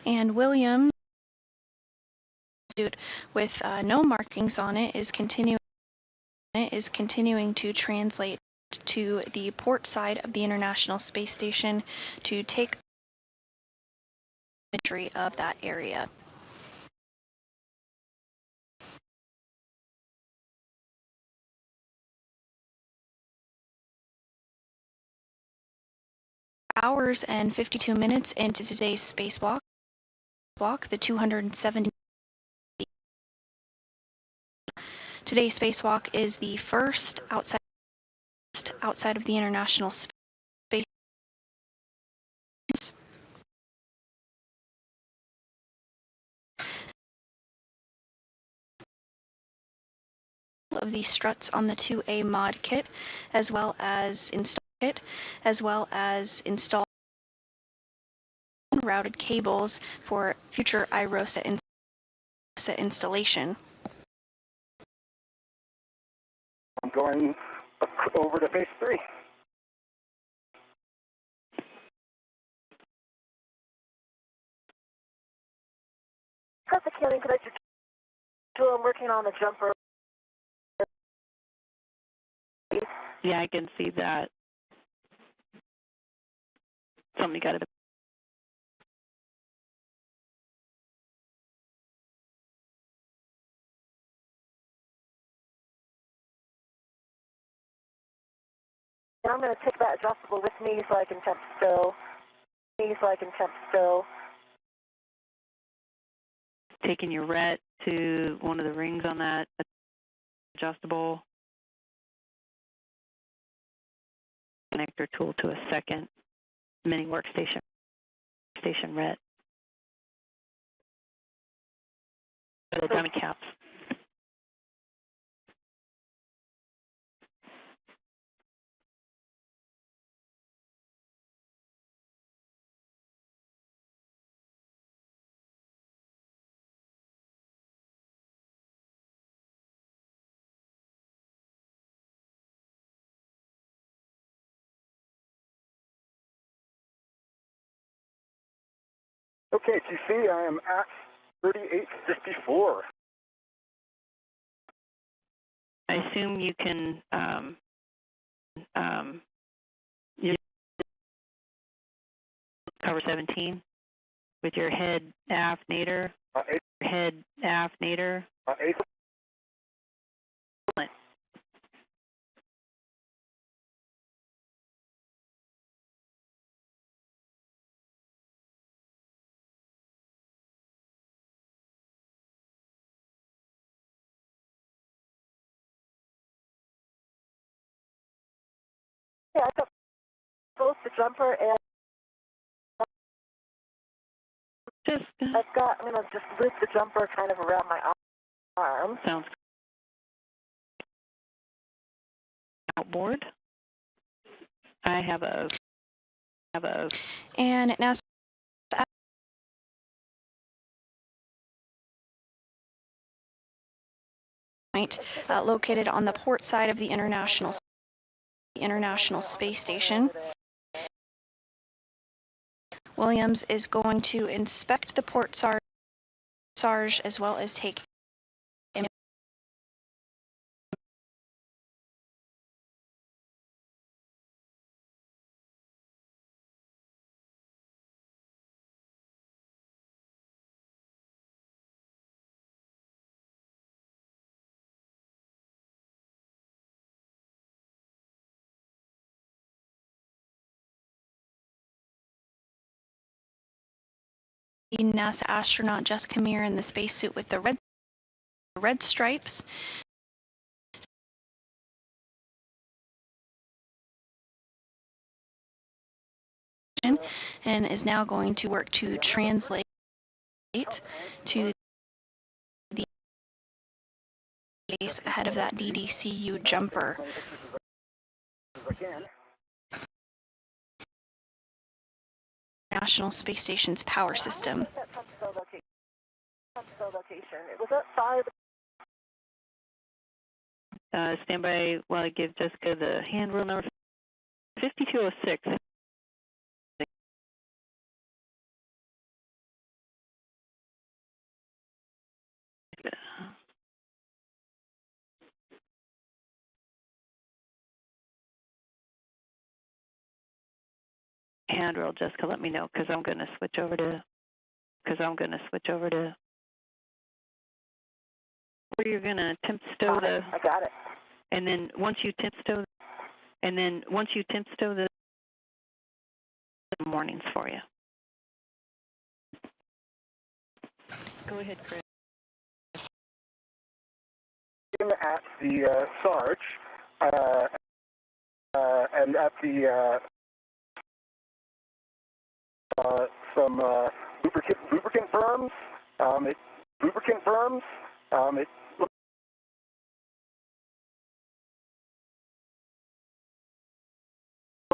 S4: And Williams, with no markings on it, is continuing to translate to the port side of the International Space Station to take imagery of that area. Hours and 52 minutes into today's spacewalk, the 270. Today's spacewalk is the first outside of the International Space of the struts on the 2A mod kit, as well as install routed cables for future IROSA installation.
S2: I'm going over to phase 3.
S1: Traffic counting connector 2, I'm working on the jumper.
S3: Yeah, I can see that. Somebody got it.
S1: And I'm going to take that adjustable with me so I can temp stow.
S3: Taking your RET to one of the rings on that adjustable connector tool to a second mini workstation RET. Little dummy caps.
S2: Okay, TC, I am at 3854.
S3: I assume you can cover 17 with your head aft nadir. Head aft nadir.
S1: Yeah, I got both the jumper and I'm going to just loop the jumper kind of around my arm.
S3: Sounds outboard. I have a
S4: And NASA point located on the port side of the International Space Station. Williams is going to inspect the port SARS as well as take NASA astronaut Jessica Meir in the spacesuit with the red stripes. And is now going to work to translate to the base ahead of that DDCU jumper. National Space Station's power system.
S1: It was at 5.
S3: stand by while I give Jessica the handrail number 5206. handrail, Jessica, let me know, because I'm going to switch over to, where you're going to temp stow the,
S1: I got it.
S3: and then once you temp stow, the mornings for you. Go ahead, Chris.
S2: At the Sarge, and at the some lubricant firms. It looks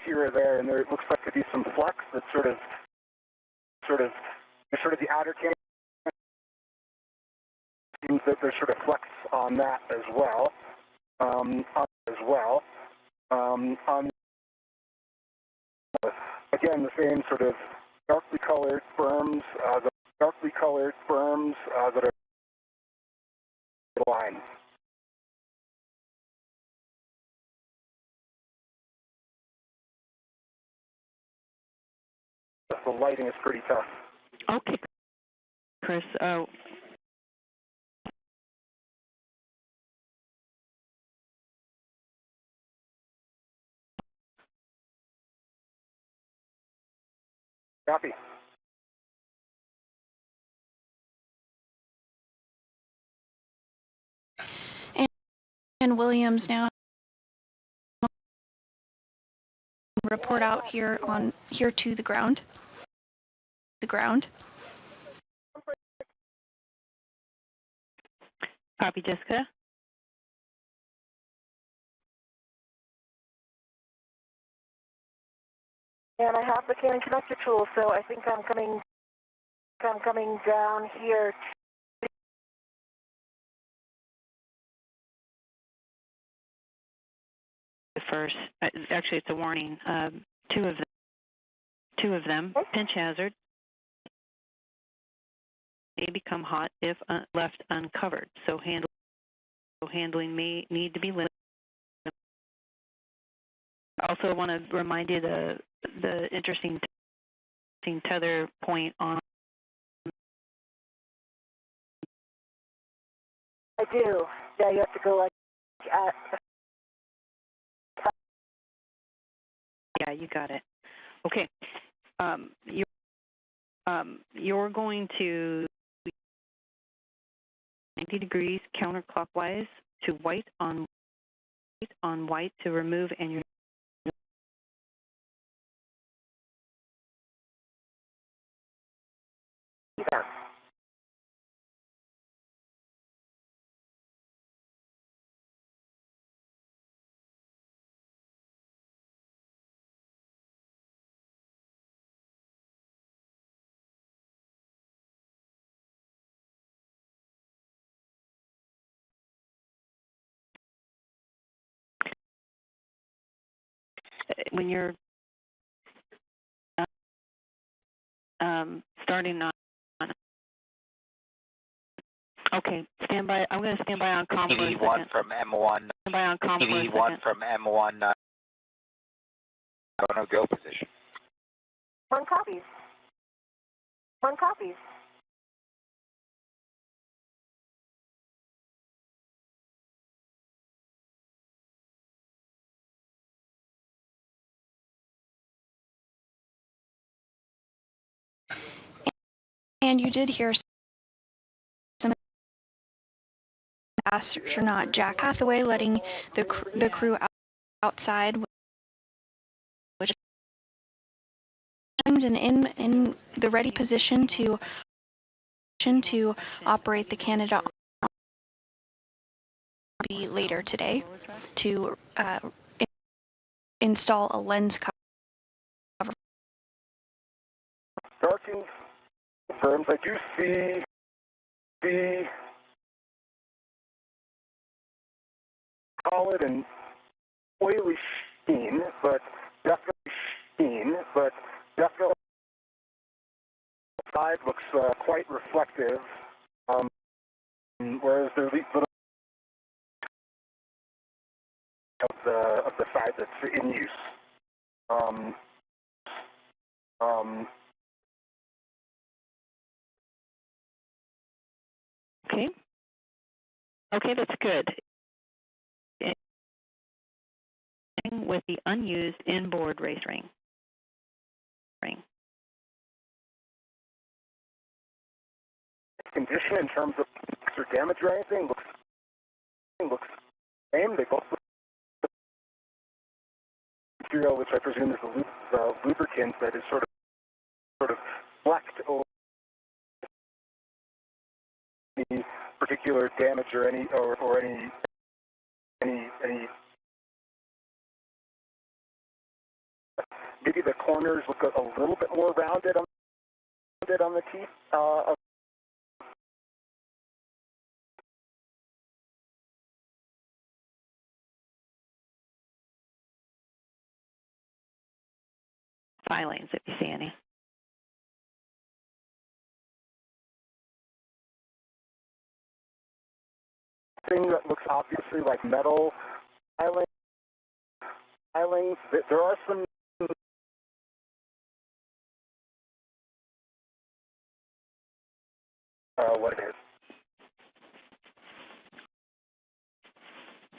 S2: here or there, and there looks like to be some flux that's sort of the outer can. Seems that there's sort of flux on that as well. Again, the same sort of darkly colored berms that are line. The lighting is pretty tough.
S3: Okay, Chris.
S2: Copy.
S4: And Williams now report out here to the ground.
S3: Copy, Jessica.
S1: And I have the Canon connector tool, so I think I'm coming down here.
S3: First, actually, it's a warning. Two of them, pinch hazard, may become hot if left uncovered. So handling may need to be limited. Also, I want to remind you the interesting tether point on.
S1: I do. Yeah, you have to go like at.
S3: Yeah, you got it. Okay. You're going to 90 degrees counterclockwise to white on white to remove, and you're
S1: Yeah.
S3: when you're starting on. Okay, stand by. I'm going to stand by on comm for a second.
S6: PD1 from M1.
S3: Stand by on comm for a second.
S6: PD1 from M1. No go position.
S1: One copies.
S4: And you did hear some astronaut Jack Hathaway letting the crew outside, which and in the ready position to operate the Canada later today to install a lens cover.
S2: Darkened firms. I do see the solid and oily sheen, but definitely side looks quite reflective, whereas there are little of the side that's in use.
S3: Okay. Okay, that's good. With the unused inboard race ring.
S2: Condition in terms of or damage or anything looks same. They both look material, which I presume is the lubricant that is sort of flecked over any particular damage or any maybe the corners look a little bit more rounded on the teeth of
S3: Filings, if you see any.
S2: thing that looks obviously like metal filings. There are some what it is.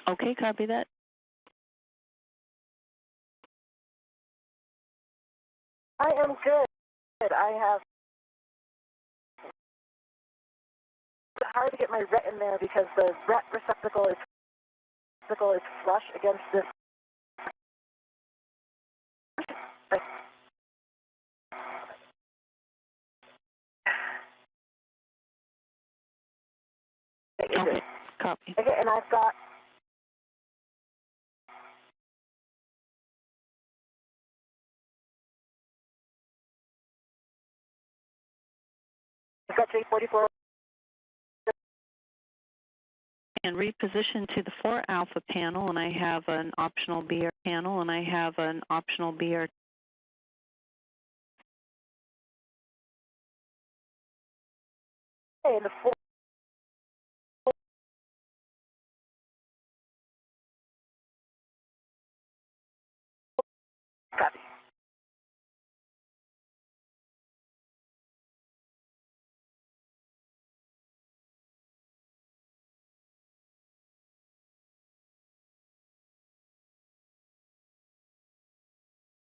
S3: Okay, copy that.
S1: I am good. I have. It's hard to get my ret in there because the ret receptacle is flush against this.
S3: Okay, copy.
S1: Okay, and I've got. I've got J44.
S3: And reposition to the 4 alpha panel, and I have an optional BR panel, and I have an optional BR.
S1: Okay, the 4. Copy.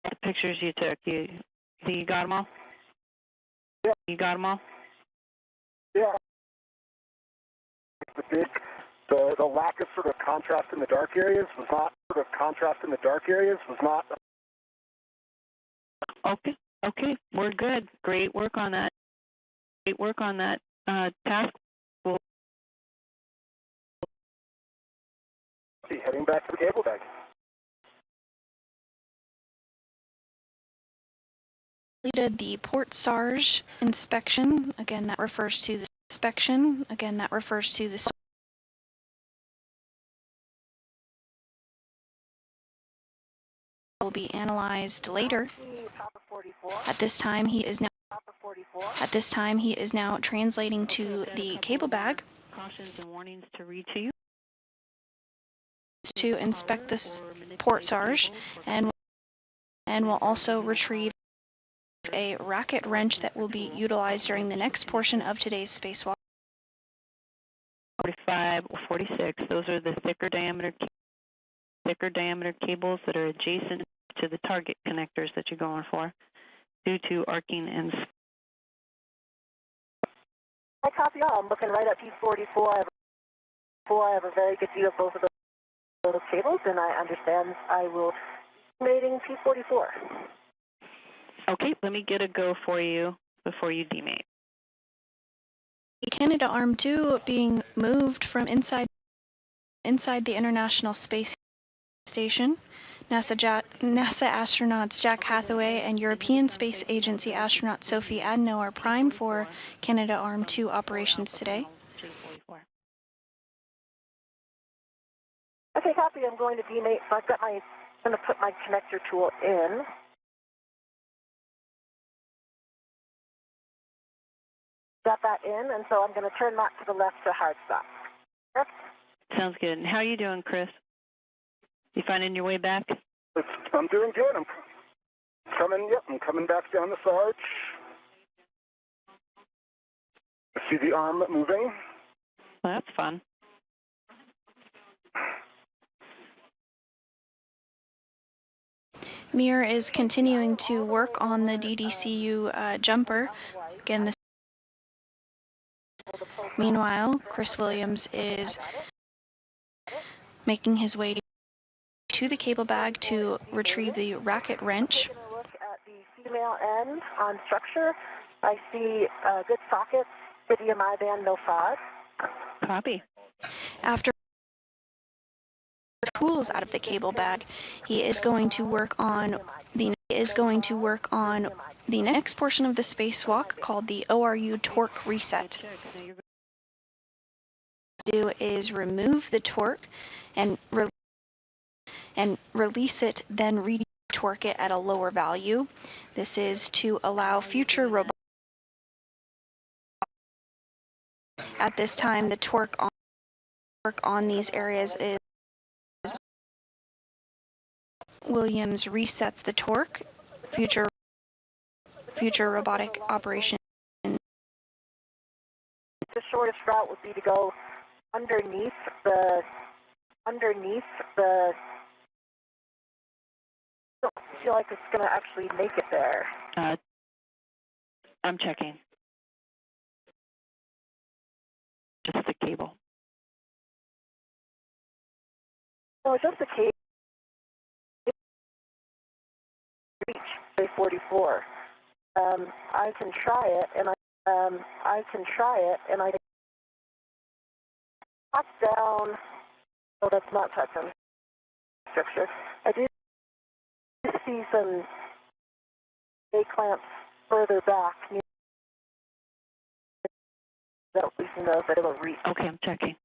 S3: The pictures you took, you got them all?
S2: Yeah.
S3: You got them all?
S2: Yeah. The lack of sort of contrast in the dark areas was not.
S3: Okay, we're good. Great work on that. Task. We'll
S2: be heading back to the cable bag.
S4: Completed the port SARS inspection. Again, that refers to the inspection. Again, that refers to the will be analyzed later. At this time, he is now translating to the cable bag
S3: cautions and warnings to read to you.
S4: To inspect this port SARS and will also retrieve a racket wrench that will be utilized during the next portion of today's spacewalk.
S3: 45 or 46, those are the thicker diameter cables that are adjacent to the target connectors that you're going for due to arcing and.
S1: I copy all. I'm looking right at P44. I have a very good view of both of those cables, and I understand I will be mating P44.
S3: Okay, let me get a go for you before you demate.
S4: Canada Arm 2 being moved from inside the International Space Station. NASA astronauts Jack Hathaway and European Space Agency astronaut Sophie Adno are primed for Canada Arm 2 operations today.
S1: Okay, copy. I'm going to demate. So I'm going to put my connector tool in. Got that in, and so I'm going to turn that to the left to hard stop. Correct?
S3: Sounds good. And how are you doing, Chris? You finding your way back?
S2: I'm doing good. I'm I'm coming back down the Sarge. I see the arm moving.
S3: Well, that's fun.
S4: Mir is continuing to work on the DDCU jumper. Again, meanwhile, Chris Williams is making his way to the cable bag to retrieve the racket wrench.
S1: I'm going to look at the female end on structure. I see good sockets, Fidium I-band, no FOD.
S3: Copy.
S4: After tools out of the cable bag, he is going to work on the next portion of the spacewalk called the ORU torque reset. Do is remove the torque and release it, then re-torque it at a lower value. This is to allow future robots. At this time, the torque on these areas is Williams resets the torque. Future robotic operation.
S1: The shortest route would be to go underneath the. I don't feel like it's going to actually make it there.
S3: I'm checking. Just the cable.
S1: No, just the cable. Reach say 44. I can try it, and I pop down. Oh, that's not touching structure. I do see some A clamps further back. That we know that it'll reach.
S3: Okay, I'm checking.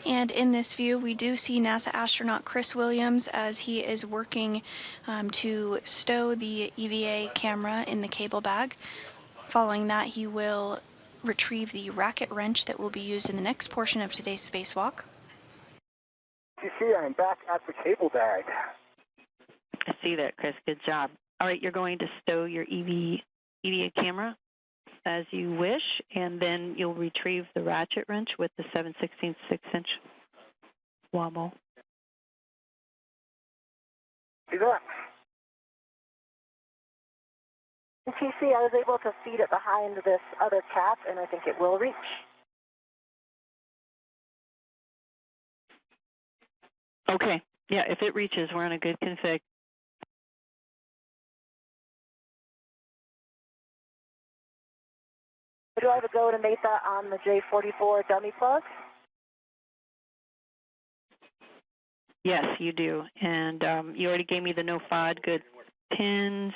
S4: And in this view, we do see NASA astronaut Chris Williams as he is working to stow the EVA camera in the cable bag. Following that, he will retrieve the racket wrench that will be used in the next portion of today's spacewalk.
S2: You see, I'm back at the cable bag.
S3: I see that, Chris. Good job. All right, you're going to stow your EVA camera as you wish, and then you'll retrieve the ratchet wrench with the 7/16 6-inch wobble.
S2: See that?
S1: In TC, I was able to feed it behind this other cap, and I think it will reach.
S3: Okay. Yeah, if it reaches, we're in a good config.
S1: Do I have a go to make that on the J44 dummy plug?
S3: Yes, you do. And you already gave me the no FOD, good pins,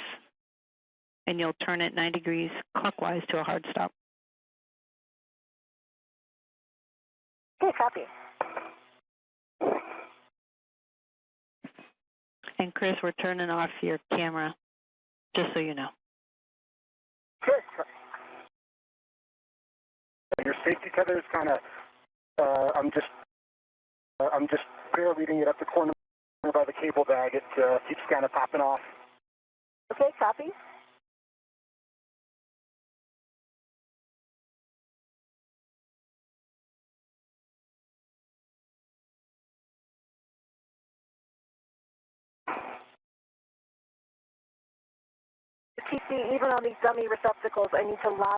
S3: and you'll turn it 9 degrees clockwise to a hard stop.
S1: Okay, copy.
S3: And Chris, we're turning off your camera, just so you know.
S2: Good. Your safety tether is kind of. I'm just barely leading it up the corner by the cable bag. It keeps kind of popping off.
S1: Okay, copy. TC, even on these dummy receptacles, I need to line.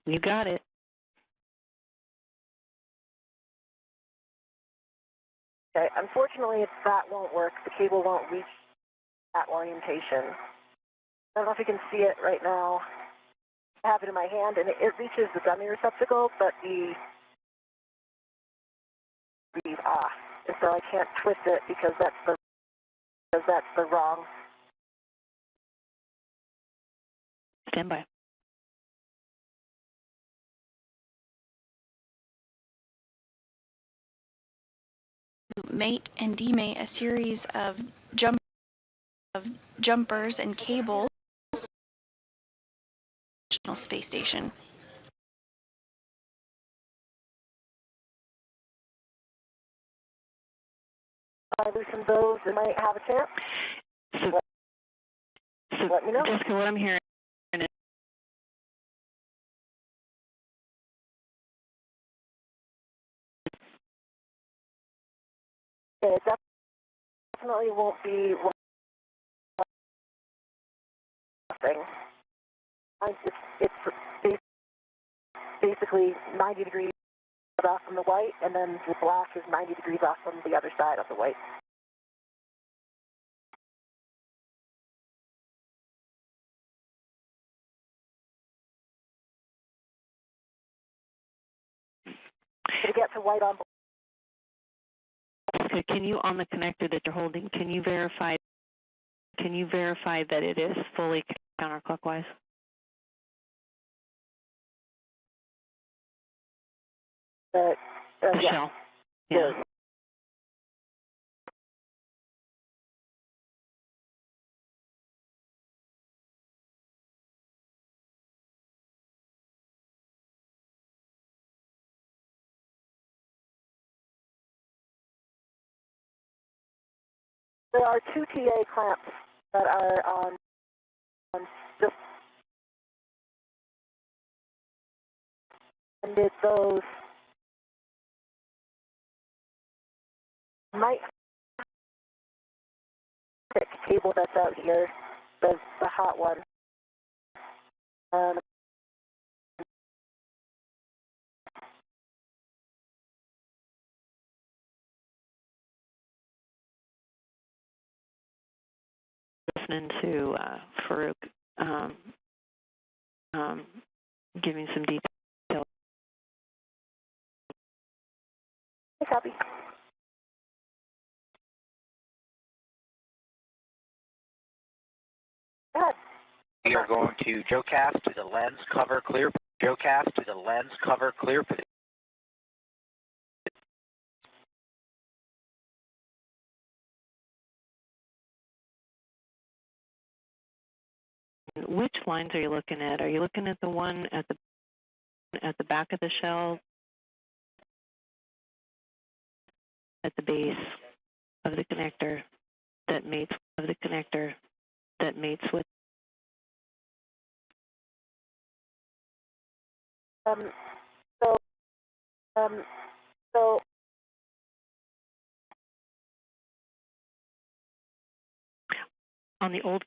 S3: You got it.
S1: Okay, unfortunately, that won't work. The cable won't reach that orientation. I don't know if you can see it right now. I have it in my hand, and it reaches the dummy receptacle, but the off. And so I can't twist it because that's the wrong.
S3: Stand by.
S4: mate and demate a series of jumpers and cables to the International Space Station.
S1: I loosen those and might have a chance.
S3: So
S1: Let me know.
S3: Jessica, what I'm hearing is
S1: It definitely won't be one thing. It's basically 90 degrees off from the white, and then the black is 90 degrees off from the other side of the white. To get to white on
S3: Jessica, can you, on the connector that you're holding, can you verify that it is fully counterclockwise?
S1: the
S3: The
S1: yeah.
S3: shell. Yeah.
S1: There are two TA clamps that are on just amid those. Might thick cable that's out here, the hot one.
S3: Listening to Farouk giving some details.
S1: Hey, copy. Go ahead.
S6: We are going to JoeCast to the lens cover clear. JoeCast to the lens cover clear position.
S3: Which lines are you looking at? Are you looking at the one at the back of the shell, at the base of the connector that mates with?
S1: So
S3: On the old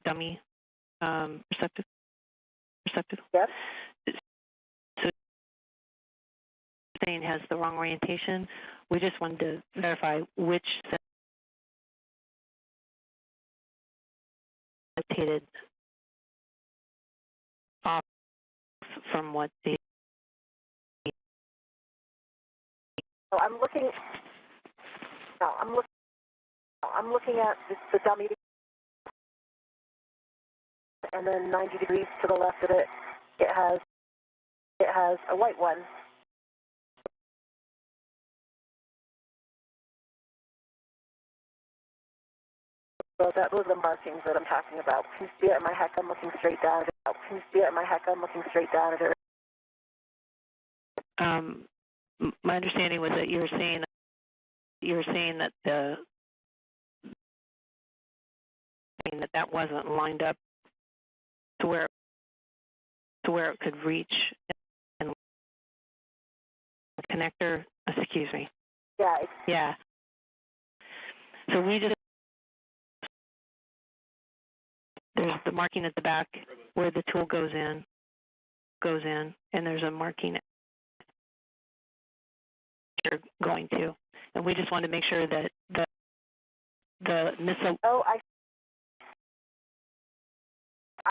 S3: dummy receptacle?
S1: yes.
S3: So saying has the wrong orientation. We just wanted to verify which rotated off from what the.
S1: So I'm looking. No, I'm looking at the dummy, and then 90 degrees to the left of it, it has a white one. So those are the markings that I'm talking about. Can you see it in my heck? I'm looking straight down at it. Can you see it in my heck? I'm looking straight down at it.
S3: My understanding was that you were saying that that wasn't lined up to where it could reach and connector. Excuse me.
S1: Yeah.
S3: Yeah. So there's the marking at the back where the tool goes in, and there's a marking you're going to, and we just wanted to make sure that the missile.
S1: Oh, I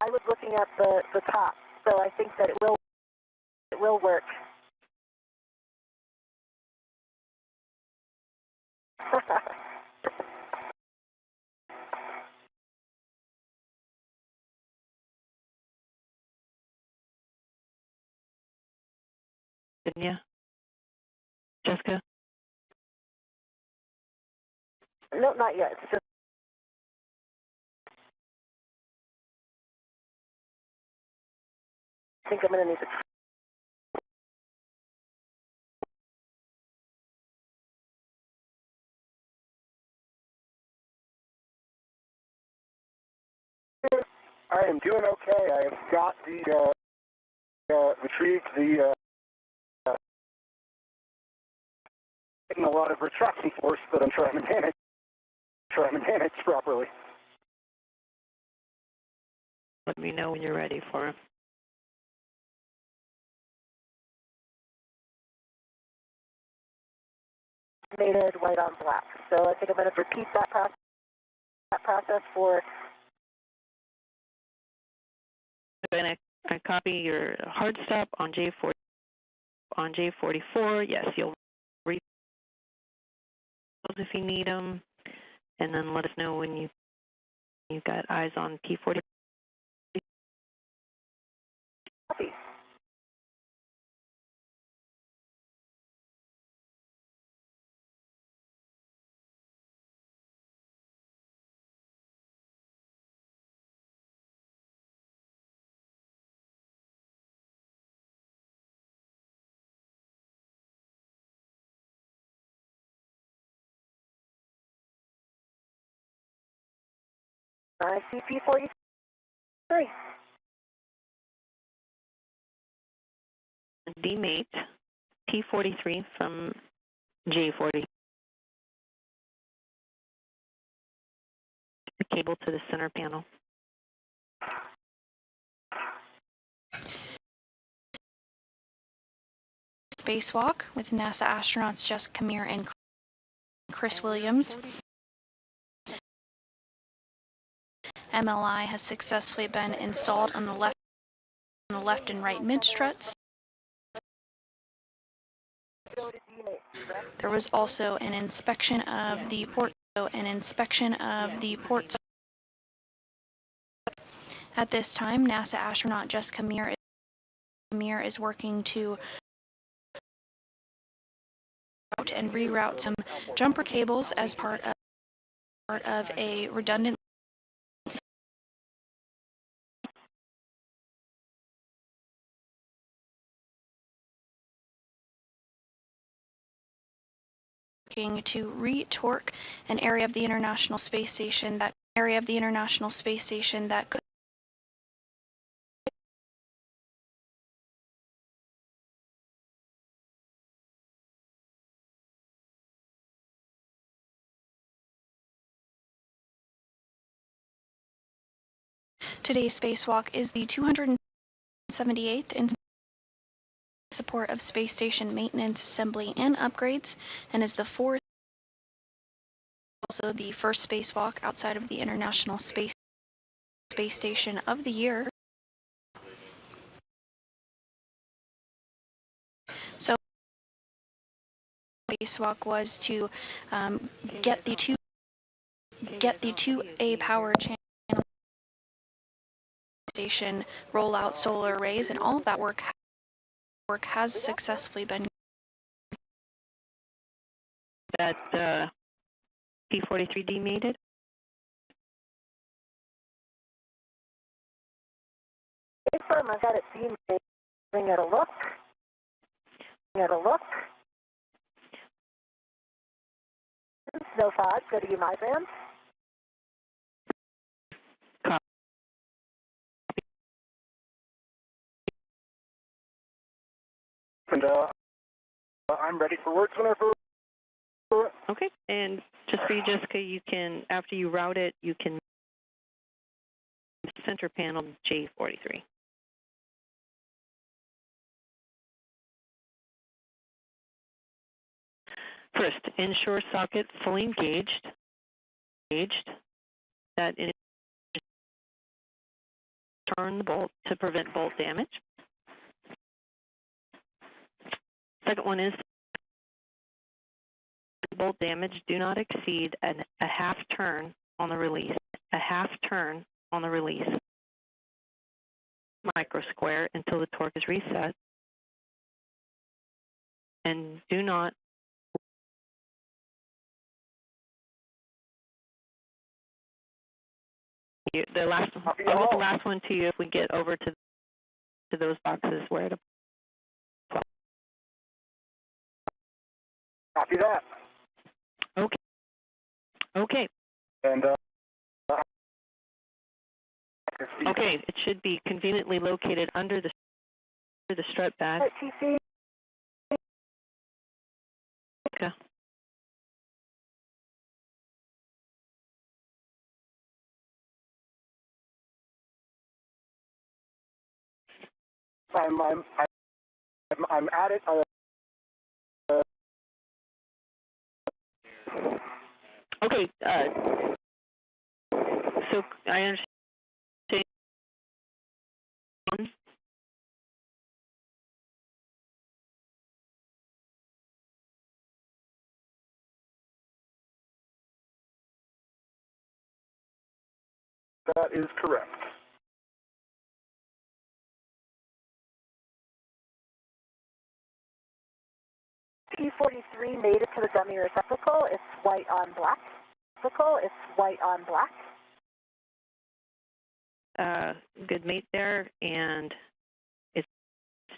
S1: was looking at the top, so I think that it will work.
S3: couldn't you, Jessica?
S1: No, not yet. It's just I think I'm going to need to.
S2: I am doing okay. I have got retrieved getting a lot of retraction force, but I'm trying to manage properly.
S3: Let me know when you're ready for him.
S1: Mated white on black. So I think I'm going to repeat that process for.
S3: I'm going to copy your hard stop on J40 on J44. Yes, you'll read those if you need them, and then let us know when you've got eyes on P40.
S1: Copy. I see P43.
S3: Demate P43 from J40. The cable to the center panel.
S4: Spacewalk with NASA astronauts Jessica Camere and Chris Williams. MLI has successfully been installed on the left and right mid struts. There was also an inspection of the ports. At this time, NASA astronaut Jessica Camere is working to route and reroute some jumper cables as part of a redundant to re-torque an area of the International Space Station that could Today's spacewalk is the 278th in support of space station maintenance, assembly, and upgrades, and is the fourth, also the first spacewalk outside of the International Space Station of the year. So, spacewalk was to get the 2A power channel station, roll out solar arrays, and all of that work has successfully been.
S3: That P43 demated?
S1: Confirm, I've got it demated. Bring it a look. No 5, go to you, my band.
S2: And I'm ready for words whenever.
S3: Okay, and just for you, Jessica, you can, after you route it, you can center panel J43. First, ensure socket fully engaged. That is, turn the bolt to prevent bolt damage. Second one is bolt damage. Do not exceed a half turn on the release. Micro square until the torque is reset. and do not the last I'll get the last one to you if we get over to those boxes where it applies.
S2: Copy that.
S3: Okay. Okay.
S2: And
S3: okay, it should be conveniently located under the strut bag.
S1: TC.
S3: Okay.
S2: I'm at it.
S3: Okay. So I understand.
S2: That is correct.
S1: P-43 made it to the dummy receptacle. It's white on black. It's white on black.
S3: Good mate there, and it's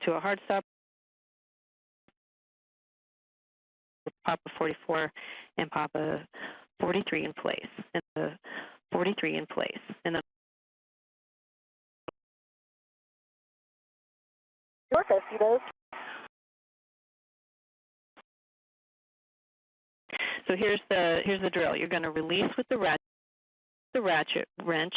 S3: to a hard stop. Papa 44 and Papa 43 in place, and the 43 in place, and the
S1: York, I see those.
S3: So here's the drill. You're going to release with the ratchet wrench,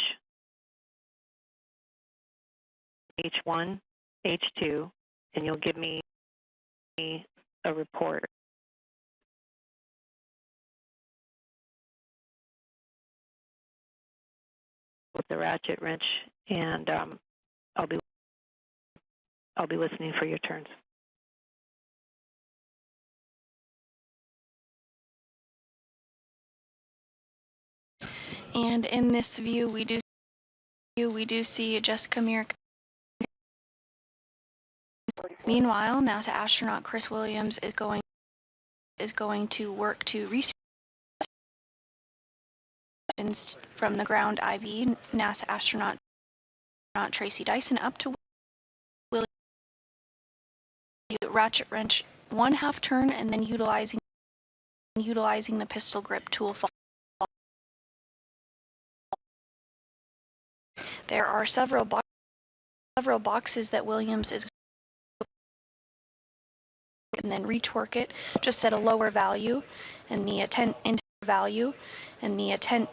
S3: H1, H2, and you'll give me a report. With the ratchet wrench, and I'll be listening for your turns.
S4: And in this view, we do see Jessica Meir. Meanwhile, NASA astronaut Chris Williams is going to work to reset from the ground IV. NASA astronaut Tracy Dyson up to Williams, ratchet wrench 1/2 turn, and then utilizing the pistol grip tool. There are several boxes that Williams is, and then retorque it just at a lower value, and the intent value, and the intent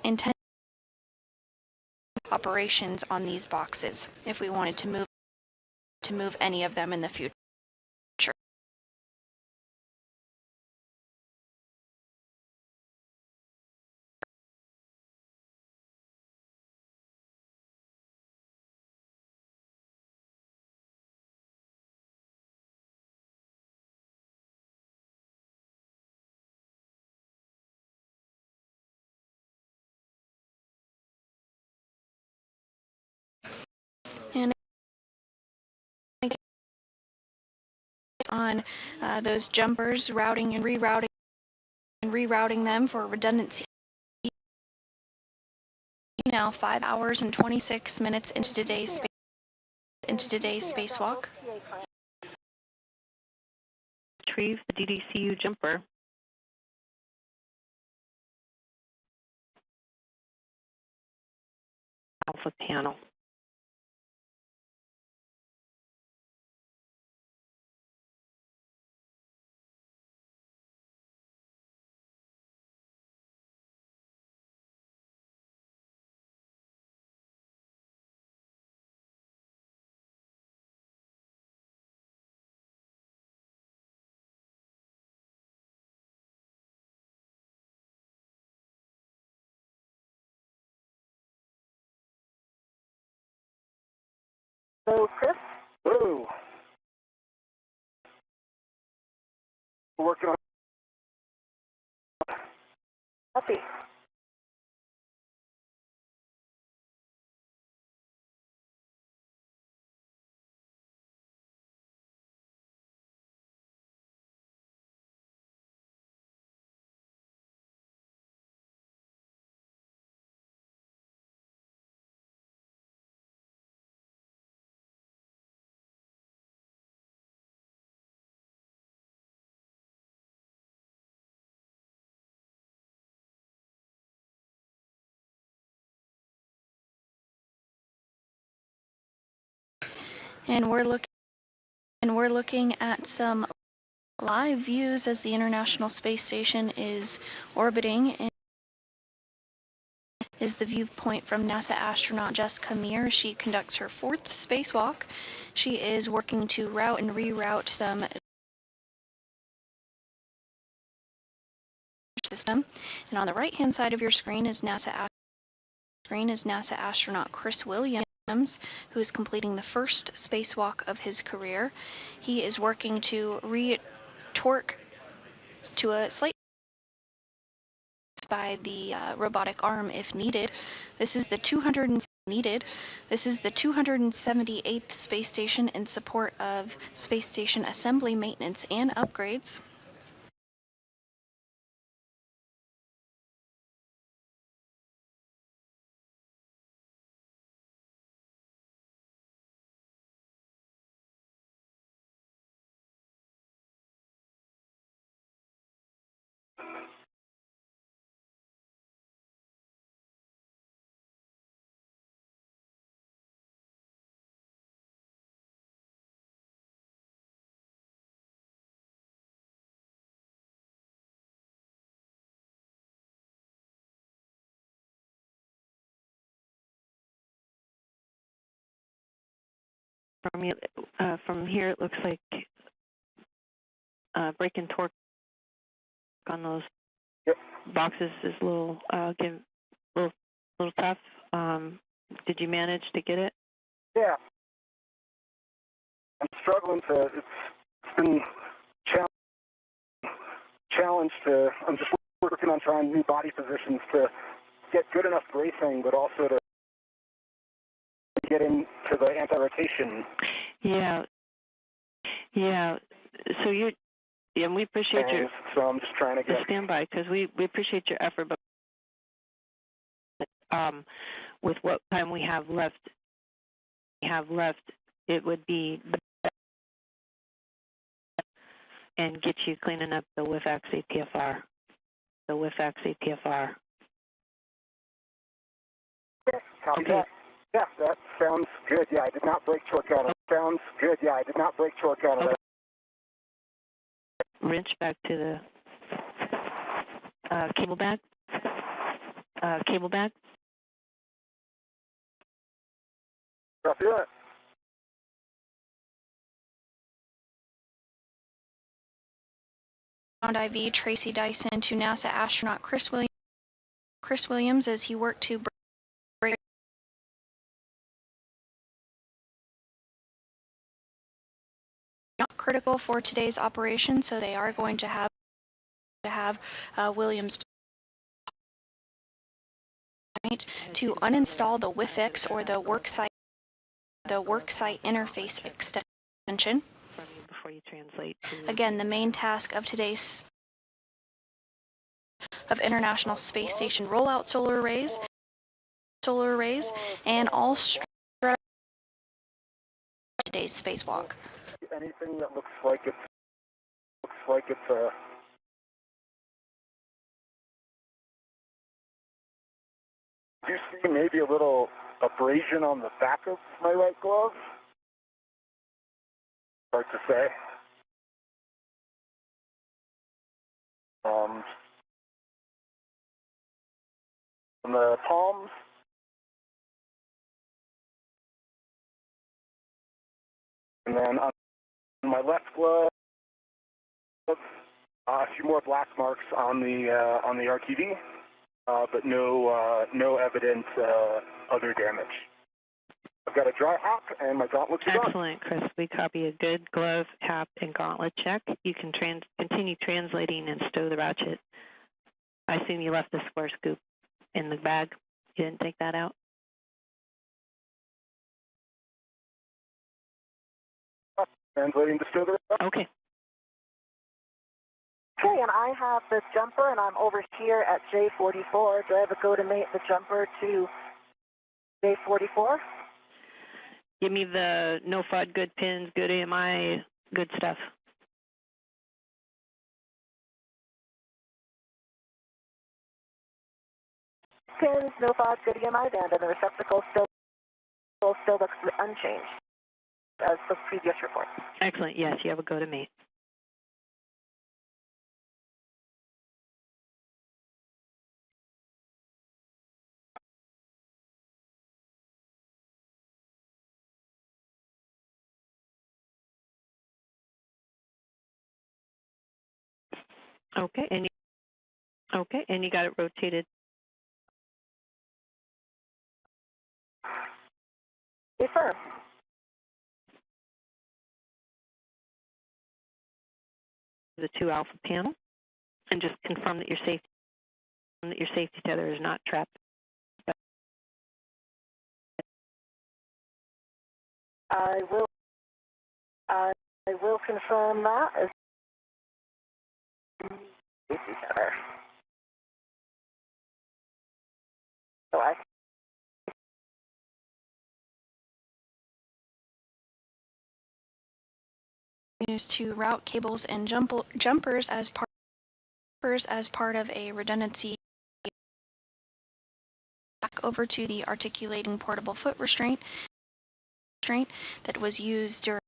S4: operations on these boxes if we wanted to move any of them in the future. And on those jumpers, routing and rerouting them for redundancy. Now 5 hours and 26 minutes into today's spacewalk.
S3: Retrieve the DDCU jumper. Alpha panel.
S1: So, Chris?
S2: Whoa. We're working on.
S1: Copy.
S4: And we're looking at some live views as the International Space Station is orbiting. And is the viewpoint from NASA astronaut Jessica Meir. She conducts her 4th spacewalk. She is working to route and reroute some system. And on the right-hand side of your screen is NASA astronaut Chris Williams, who is completing the 1st spacewalk of his career. He is working to re-torque to a slight by the robotic arm if needed. This is the 278th space station in support of space station assembly, maintenance, and upgrades.
S3: From here, it looks like breaking torque on those boxes is a little tough. Did you manage to get it?
S2: Yeah. I'm struggling to. It's been challenged to. I'm just working on trying new body positions to get good enough bracing, but also to get into the anti-rotation.
S3: Yeah. So and we appreciate your.
S2: So I'm just trying to get.
S3: Stand by, because we appreciate your effort, but with what time we have left, it would be and get you cleaning up the WIFAX ATFR.
S2: Copy that. Yeah, that sounds good. Yeah, I did not break torque out of it. Sounds good. Yeah, I did not break torque out of it.
S3: Wrench back to the cable bag.
S2: Copy that.
S4: IV Tracy Dyson to NASA astronaut Chris Williams as he worked to break not critical for today's operation, so they are going to have Williams to uninstall the WIFX or the worksite interface extension.
S3: Before you translate.
S4: Again, the main task of today's International Space Station rollout solar arrays, and all today's spacewalk.
S2: Anything that looks like it's a. Do you see maybe a little abrasion on the back of my right glove? Hard to say. On the palms. And then on my left glove, a few more black marks on the RTV, but no evident other damage. I've got a dry hop and my gauntlets are done.
S3: Excellent, Chris. We copy a good glove, hop, and gauntlet check. You can continue translating and stow the ratchet. I assume you left the square scoop in the bag. You didn't take that out?
S2: Translating to stow the ratchet.
S3: Okay.
S1: Okay, and I have the jumper, and I'm over here at J44. Do I have a go to mate the jumper to J44?
S3: Give me the no FUD, good pins, good AMI, good stuff.
S1: Pins, no FOD, good EMI band, and the receptacle still looks unchanged. the previous report.
S3: Excellent. Yes, you have a go to me. Okay, and you got it rotated.
S1: Affirm.
S3: The 2 alpha panel, and just confirm that your safety tether is not trapped.
S1: I will confirm that as safety tether. So I
S4: Is to route cables and jumpers as part of a redundancy back over to the articulating portable foot restraint that was used during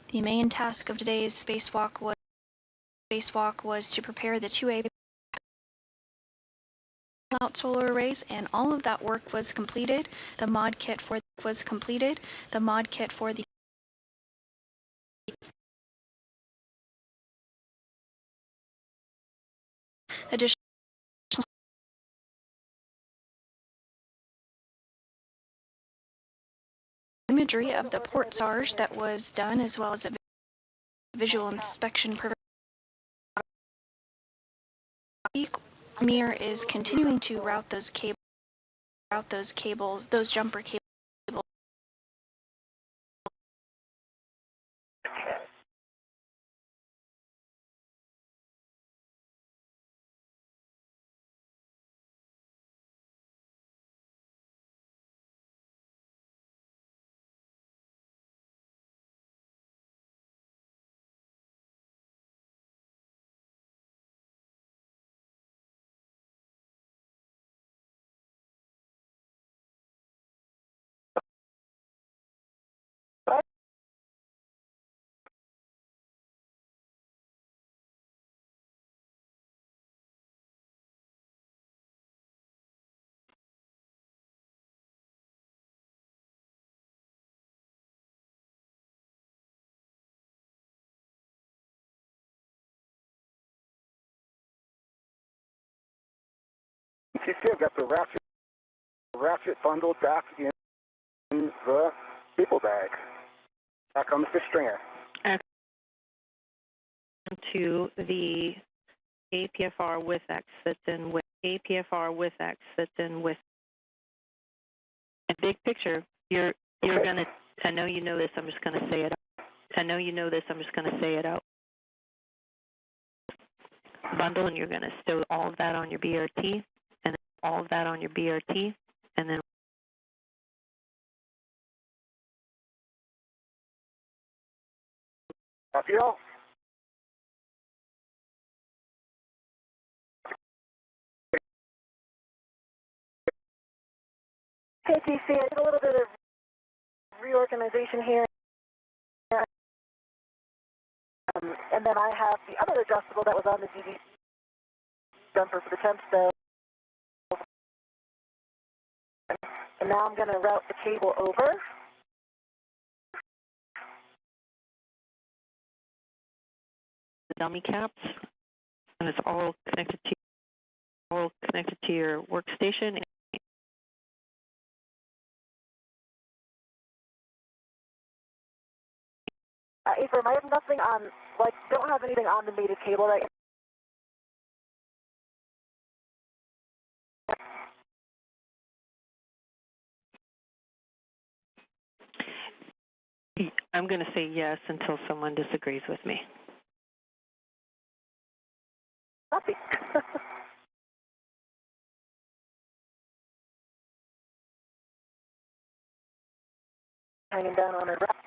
S4: the main task of today's spacewalk was to prepare the 2A out solar arrays, and all of that work was completed. The mod kit for the additional imagery of the port SARS that was done, as well as a visual inspection. Mir is continuing to route those jumper cables.
S2: CC, I've got the ratchet bundled back in the cable bag. Back on the fish stringer.
S3: To the APFR with X that's in with APFR with X that's in with. A big picture, you're gonna. I know you know this. I'm just gonna say it. I know you know this. I'm just gonna say it out. Bundle, and you're gonna stow all of that on your BRT, and all of that on your BRT, and then.
S2: Copy all.
S1: Hey, TC, I did a little bit of reorganization here. And then I have the other adjustable that was on the DD jumper for the temp stove. And now I'm going to route the cable over.
S3: Dummy caps, and it's all connected to your workstation.
S1: Affirm, I have nothing on, don't have anything on the mated cable right now.
S3: I'm going to say yes until someone disagrees with me.
S1: Copy. hanging down on her breath.